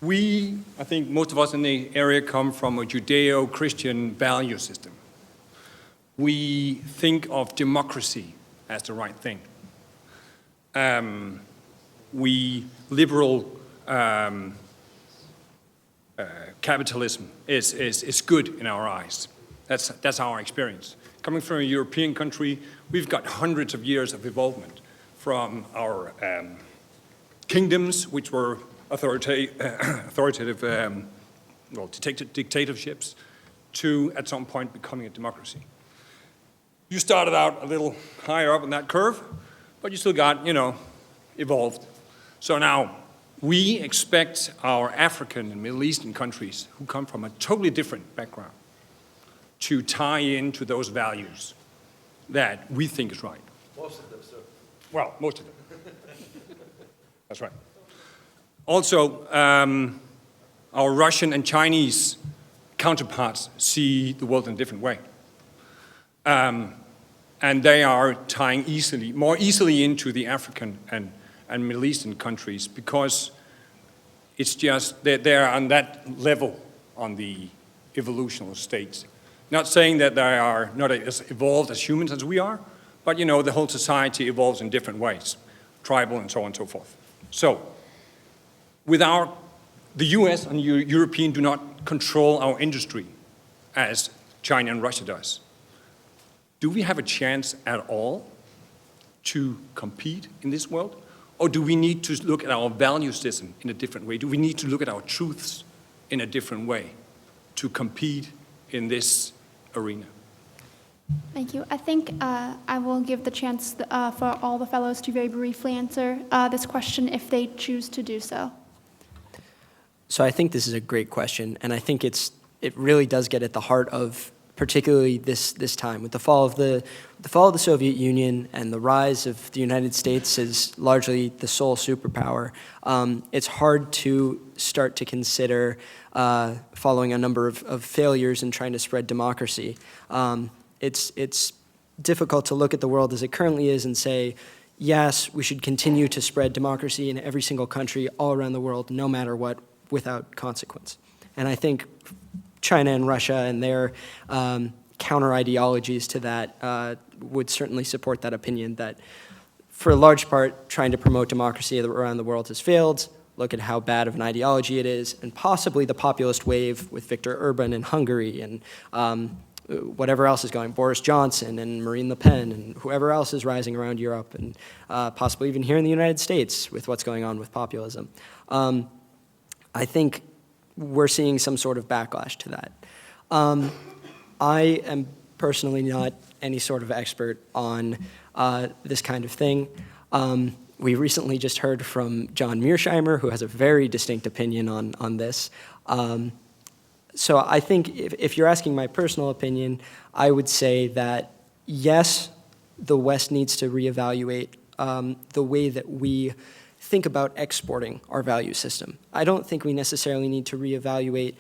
I think most of us in the area come from a Judeo-Christian value system. We think of democracy as the right thing. Liberal capitalism is good in our eyes. That's our experience. Coming from a European country, we've got hundreds of years of involvement from our kingdoms, which were authoritative dictatorships, to, at some point, becoming a democracy. You started out a little higher up on that curve, but you still got, evolved. So now, we expect our African and Middle Eastern countries, who come from a totally different background, to tie into those values that we think is right. Most of them, sir. Well, most of them. That's right. Also, our Russian and Chinese counterparts see the world in a different way. And they are tying more easily into the African and Middle Eastern countries because it's just, they're on that level on the evolutional stage. Not saying that they are not as evolved as humans as we are, but the whole society evolves in different ways, tribal and so on and so forth. So, the US and European do not control our industry as China and Russia does. Do we have a chance at all to compete in this world? Or do we need to look at our value system in a different way? Do we need to look at our truths in a different way to compete in this arena? Thank you. I think I will give the chance for all the fellows to very briefly answer this question if they choose to do so. So I think this is a great question, and I think it really does get at the heart of particularly this time with the fall of the Soviet Union and the rise of the United States as largely the sole superpower. It's hard to start to consider following a number of failures in trying to spread democracy. It's difficult to look at the world as it currently is and say, yes, we should continue to spread democracy in every single country all around the world, no matter what, without consequence. And I think China and Russia and their counter-ideologies to that would certainly support that opinion that, for a large part, trying to promote democracy around the world has failed. Look at how bad of an ideology it is, and possibly the populist wave with Viktor Orban in Hungary and whatever else is going, Boris Johnson and Marine Le Pen and whoever else is rising around Europe and possibly even here in the United States with what's going on with populism. I think we're seeing some sort of backlash to that. I am personally not any sort of expert on this kind of thing. We recently just heard from John Mearsheimer, who has a very distinct opinion on this. So I think if you're asking my personal opinion, I would say that, yes, the West needs to reevaluate the way that we think about exporting our value system. I don't think we necessarily need to reevaluate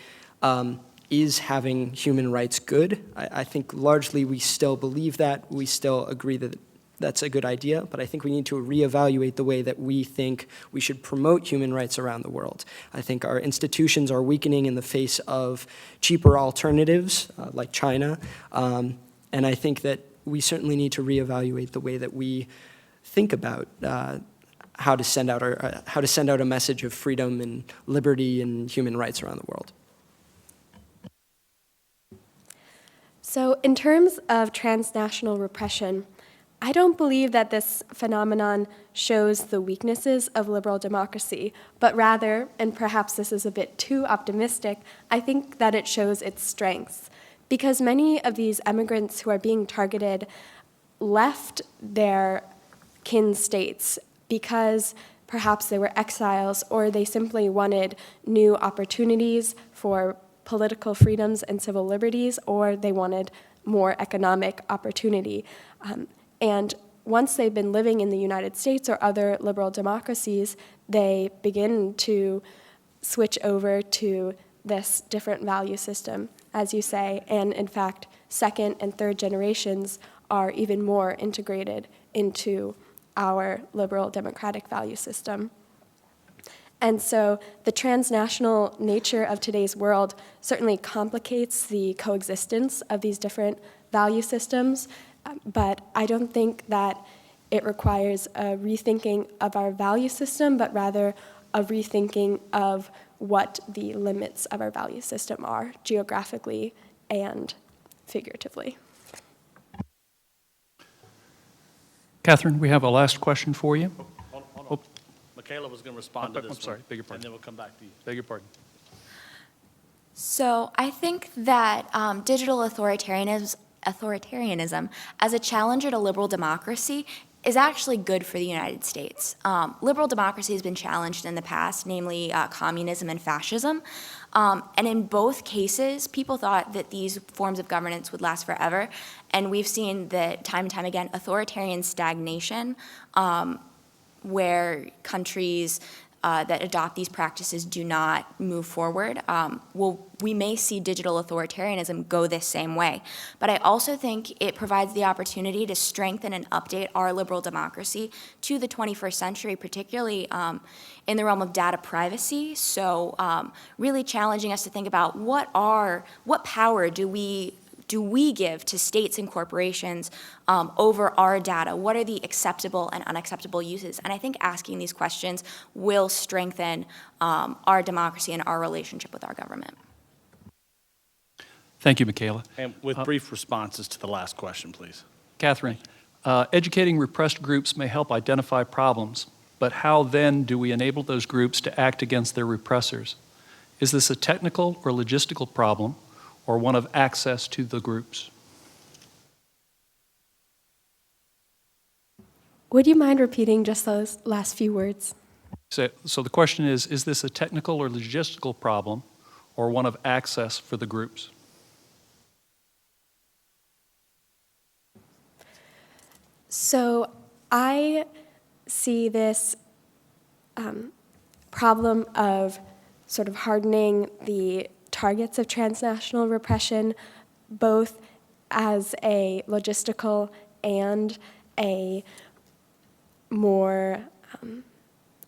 is having human rights good. I think largely we still believe that. We still agree that that's a good idea, but I think we need to reevaluate the way that we think we should promote human rights around the world. I think our institutions are weakening in the face of cheaper alternatives like China, and I think that we certainly need to reevaluate the way that we think about how to send out a message of freedom and liberty and human rights around the world. So in terms of transnational repression, I don't believe that this phenomenon shows the weaknesses of liberal democracy, but rather, and perhaps this is a bit too optimistic, I think that it shows its strengths. Because many of these immigrants who are being targeted left their kin states because perhaps they were exiles or they simply wanted new opportunities for political freedoms and civil liberties, or they wanted more economic opportunity. And once they've been living in the United States or other liberal democracies, they begin to switch over to this different value system, as you say, and in fact, second and third generations are even more integrated into our liberal democratic value system. And so the transnational nature of today's world certainly complicates the coexistence of these different value systems, but I don't think that it requires a rethinking of our value system, but rather a rethinking of what the limits of our value system are, geographically and figuratively. Catherine, we have a last question for you. Hold on. Michaela was going to respond to this I'm sorry, one, beg your pardon. and then we'll come back to you. Beg your pardon. So I think that digital authoritarianism as a challenger to liberal democracy is actually good for the United States. Liberal democracy has been challenged in the past, namely communism and fascism. And in both cases, people thought that these forms of governance would last forever. And we've seen that time and time again, authoritarian stagnation, where countries that adopt these practices do not move forward. We may see digital authoritarianism go this same way. But I also think it provides the opportunity to strengthen and update our liberal democracy to the 21st century, particularly in the realm of data privacy. So really challenging us to think about what power do we give to states and corporations over our data? What are the acceptable and unacceptable uses? And I think asking these questions will strengthen our democracy and our relationship with our government. Thank you, Michaela. And with brief responses to the last question, please. Catherine, educating repressed groups may help identify problems, but how then do we enable those groups to act against their repressors? Is this a technical or logistical problem, or one of access to the groups? Would you mind repeating just those last few words? So the question is this a technical or logistical problem, or one of access for the groups? So I see this problem of sort of hardening the targets of transnational repression, both as a logistical and a more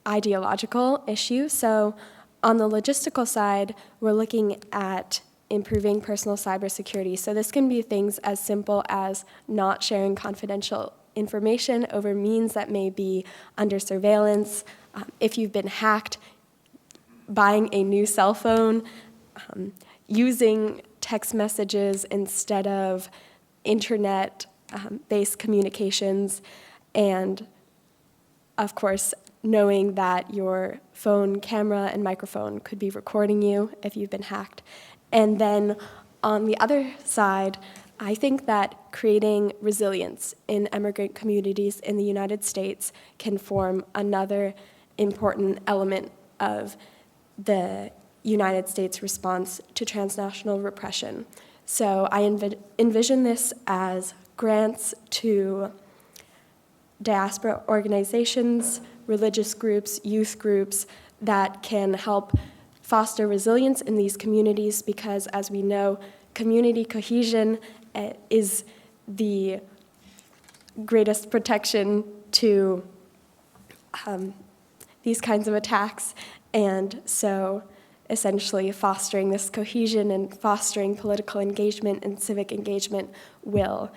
ideological issue. So on the logistical side, we're looking at improving personal cybersecurity. So this can be things as simple as not sharing confidential information over means that may be under surveillance. If you've been hacked, buying a new cell phone, using text messages instead of internet-based communications, and of course, knowing that your phone camera and microphone could be recording you if you've been hacked. And then on the other side, I think that creating resilience in immigrant communities in the United States can form another important element of the United States response to transnational repression. So I envision this as grants to diaspora organizations, religious groups, youth groups that can help foster resilience in these communities, because as we know, community cohesion is the greatest protection to these kinds of attacks. And so essentially fostering this cohesion and fostering political engagement and civic engagement will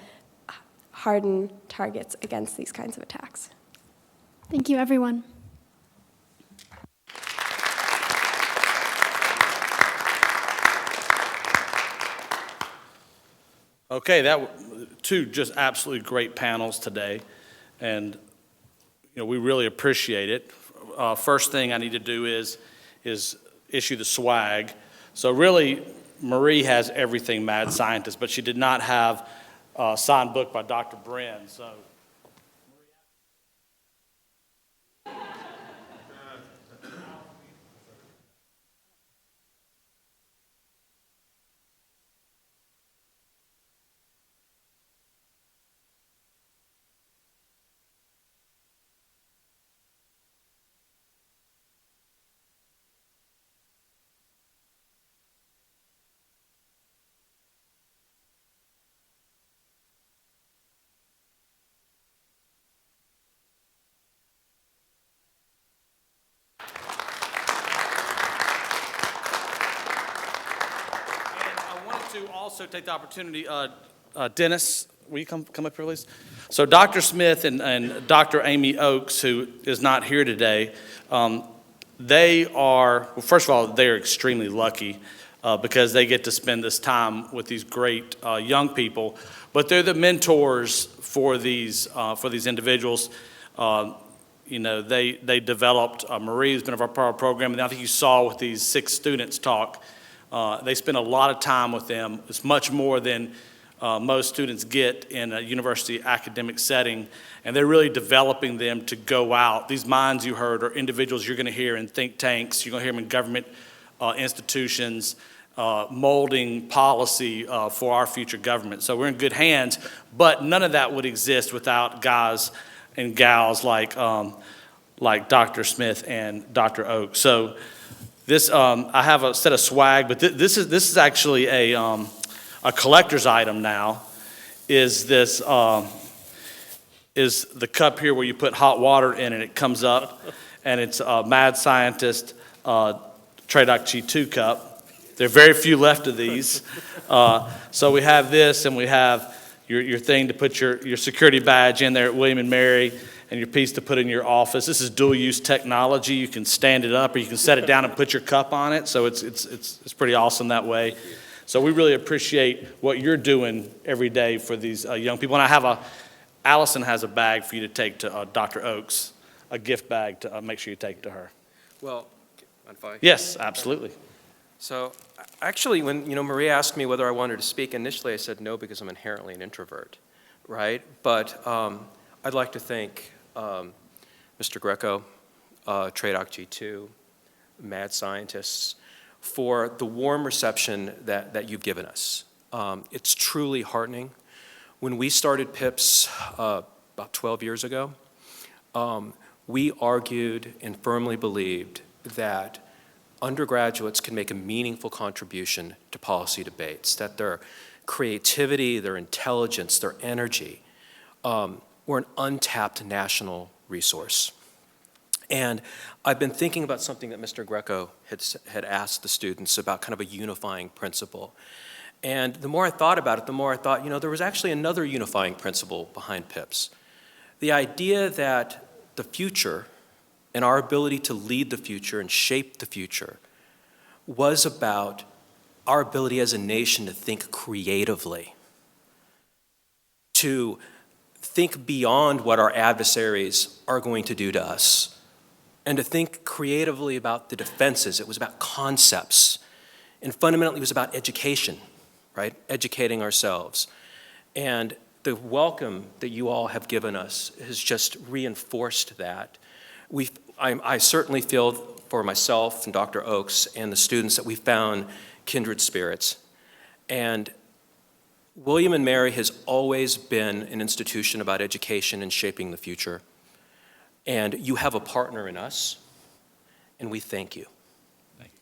harden targets against these kinds of attacks. Thank you, everyone. Okay, two just absolutely great panels today, and we really appreciate it. First thing I need to do is issue the swag. So really, Marie has everything Mad Scientist, but she did not have a signed book by Dr. Brin. So. also take the opportunity, Dennis, will you come up here, please? So Dr. Smith and Dr. Amy Oakes, who is not here today, they are, well, first of all, they're extremely lucky because they get to spend this time with these great young people, but they're the mentors for these individuals. You know, they developed, Marie has been of our prior program, and I think you saw with these 6 students talk, they spend a lot of time with them. It's much more than most students get in a university academic setting, and they're really developing them to go out. These minds you heard are individuals you're going to hear in think tanks, you're going to hear them in government institutions, molding policy for our future government. So we're in good hands, but none of that would exist without guys and gals like Dr. Smith and Dr. Oak. So this, I have a set of swag, but this is actually a collector's item now. Is this is the cup here where you put hot water in and it comes up, and it's a Mad Scientist TRADOC G2 cup. There are very few left of these. So we have this, and we have your thing to put your security badge in there at William and Mary, and your piece to put in your office. This is dual-use technology. You can stand it up, or you can set it down and put your cup on it. So it's pretty awesome that way. So we really appreciate what you're doing every day for these young people. And Allison has a bag for you to take to Dr. Oakes, a gift bag to make sure you take to her. Well, mind if I? Yes, absolutely. So actually, when Maria asked me whether I wanted to speak, initially I said no because I'm inherently an introvert, right? But I'd like to thank Mr. Greco, TRADOC G2, Mad Scientists, for the warm reception that you've given us. It's truly heartening. When we started PIPS about 12 years ago, we argued and firmly believed that undergraduates can make a meaningful contribution to policy debates, that their creativity, their intelligence, their energy were an untapped national resource. And I've been thinking about something that Mr. Greco had asked the students about, kind of a unifying principle. And the more I thought about it, the more I thought, there was actually another unifying principle behind PIPS. The idea that the future and our ability to lead the future and shape the future was about our ability as a nation to think creatively, to think beyond what our adversaries are going to do to us, and to think creatively about the defenses. It was about concepts, and fundamentally it was about education, right? Educating ourselves. And the welcome that you all have given us has just reinforced that. I certainly feel for myself and Dr. Oakes and the students that we found kindred spirits. And William and Mary has always been an institution about education and shaping the future. And you have a partner in us, and we thank you. Thank you.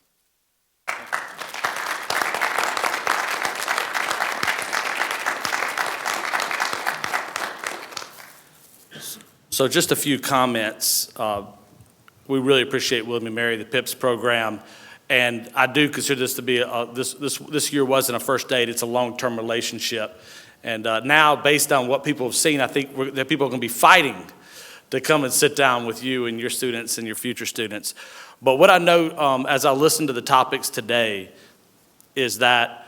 So just a few comments. We really appreciate William and Mary, the PIPS program, and I do consider this to be this year wasn't a first date; it's a long-term relationship. And now, based on what people have seen, I think that people are going to be fighting to come and sit down with you and your students and your future students. But what I know as I listen to the topics today is that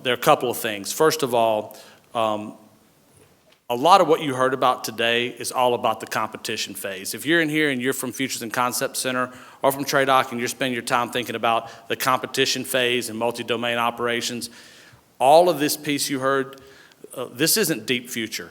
there are a couple of things. First of all, a lot of what you heard about today is all about the competition phase. If you're in here and you're from Futures and Concept Center or from TRADOC and you're spending your time thinking about the competition phase and multi-domain operations, all of this piece you heard, this isn't deep future.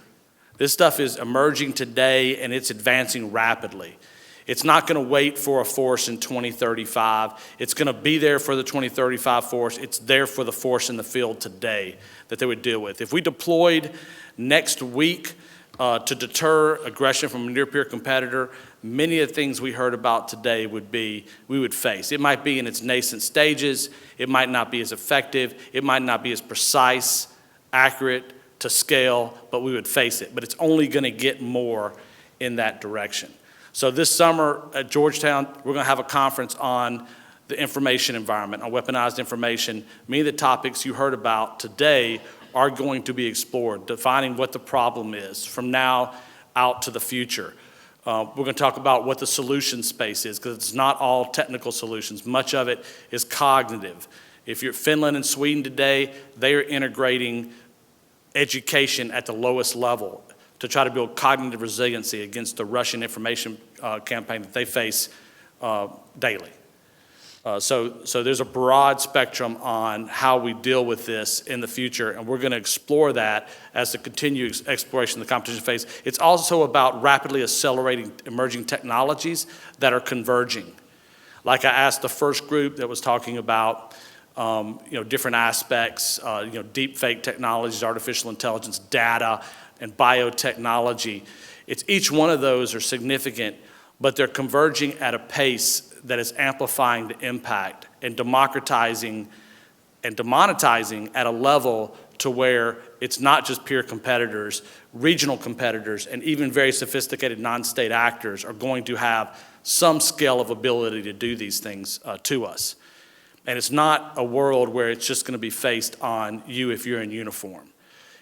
This stuff is emerging today and it's advancing rapidly. It's not going to wait for a force in 2035. It's going to be there for the 2035 force. It's there for the force in the field today that they would deal with. If we deployed next week to deter aggression from a near-peer competitor, many of the things we heard about today we would face. It might be in its nascent stages. It might not be as effective. It might not be as precise, accurate, to scale, but we would face it. But it's only going to get more in that direction. So this summer at Georgetown, we're going to have a conference on the information environment, on weaponized information. Many of the topics you heard about today are going to be explored, defining what the problem is from now out to the future. We're going to talk about what the solution space is, because it's not all technical solutions. Much of it is cognitive. If you're Finland and Sweden today, they are integrating education at the lowest level to try to build cognitive resiliency against the Russian information campaign that they face daily. So there's a broad spectrum on how we deal with this in the future, and we're going to explore that as the continued exploration of the competition phase. It's also about rapidly accelerating emerging technologies that are converging. Like I asked the first group that was talking about different aspects, deep fake technologies, artificial intelligence, data, and biotechnology. Each one of those are significant, but they're converging at a pace that is amplifying the impact and democratizing and demonetizing at a level to where it's not just peer competitors, regional competitors, and even very sophisticated non-state actors are going to have some scale of ability to do these things to us. And it's not a world where it's just going to be faced on you if you're in uniform.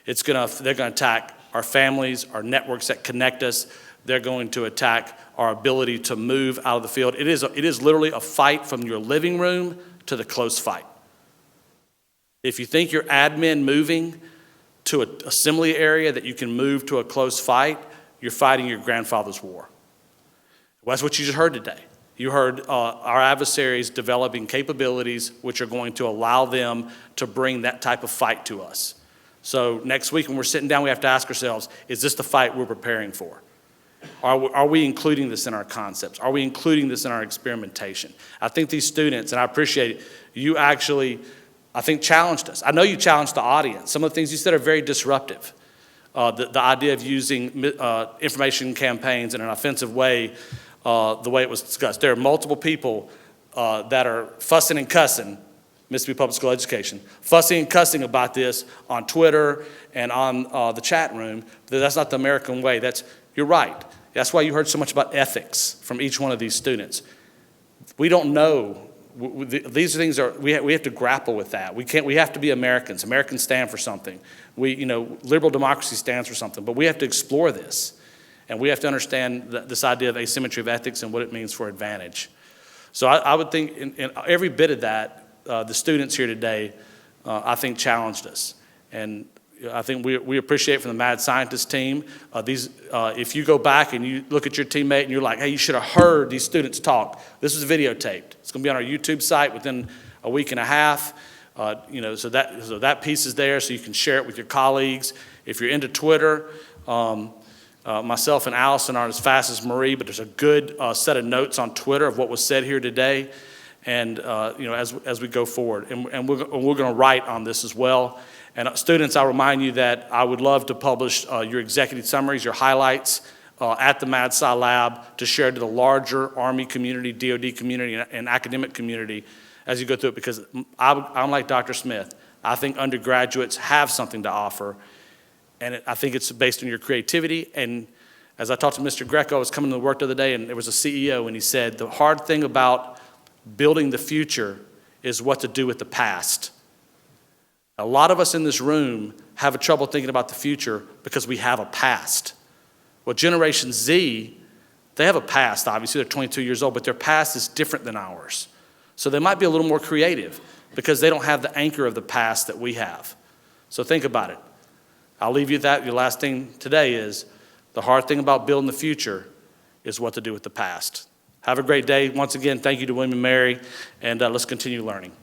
They're going to attack our families, our networks that connect us. They're going to attack our ability to move out of the field. It is literally a fight from your living room to the close fight. If you think you're admin moving to an assembly area that you can move to a close fight, you're fighting your grandfather's war. Well, that's what you just heard today. You heard our adversaries developing capabilities which are going to allow them to bring that type of fight to us. So next week when we're sitting down, we have to ask ourselves, is this the fight we're preparing for? Are we including this in our concepts? Are we including this in our experimentation? I think these students, and I appreciate it, you actually, I think, challenged us. I know you challenged the audience. Some of the things you said are very disruptive. The idea of using information campaigns in an offensive way, the way it was discussed. There are multiple people that are fussing and cussing, Mississippi Public School Education, fussing and cussing about this on Twitter and on the chat room. That's not the American way. You're right. That's why you heard so much about ethics from each one of these students. We don't know. These things we have to grapple with that. We have to be Americans. Americans stand for something. Liberal democracy stands for something. But we have to explore this, and we have to understand this idea of asymmetry of ethics and what it means for advantage. So I would think in every bit of that, the students here today, I think, challenged us. And I think we appreciate from the Mad Scientist team. If you go back and you look at your teammate and you're like, hey, you should have heard these students talk. This was videotaped. It's going to be on our YouTube site within a week and a half. So that piece is there so you can share it with your colleagues. If you're into Twitter, myself and Allison aren't as fast as Marie, but there's a good set of notes on Twitter of what was said here today. And as we go forward, and we're going to write on this as well. And students, I'll remind you that I would love to publish your executive summaries, your highlights at the Mad Sci Lab to share to the larger Army community, DoD community, and academic community as you go through it, because I'm like Dr. Smith. I think undergraduates have something to offer, and I think it's based on your creativity. And as I talked to Mr. Greco, I was coming to work the other day, and there was a CEO, and he said, the hard thing about building the future is what to do with the past. A lot of us in this room have trouble thinking about the future because we have a past. Well, Generation Z, they have a past, obviously. They're 22 years old, but their past is different than ours. So they might be a little more creative because they don't have the anchor of the past that we have. So think about it. I'll leave you with that. Your last thing today is the hard thing about building the future is what to do with the past. Have a great day. Once again, thank you to William & Mary, and let's continue learning.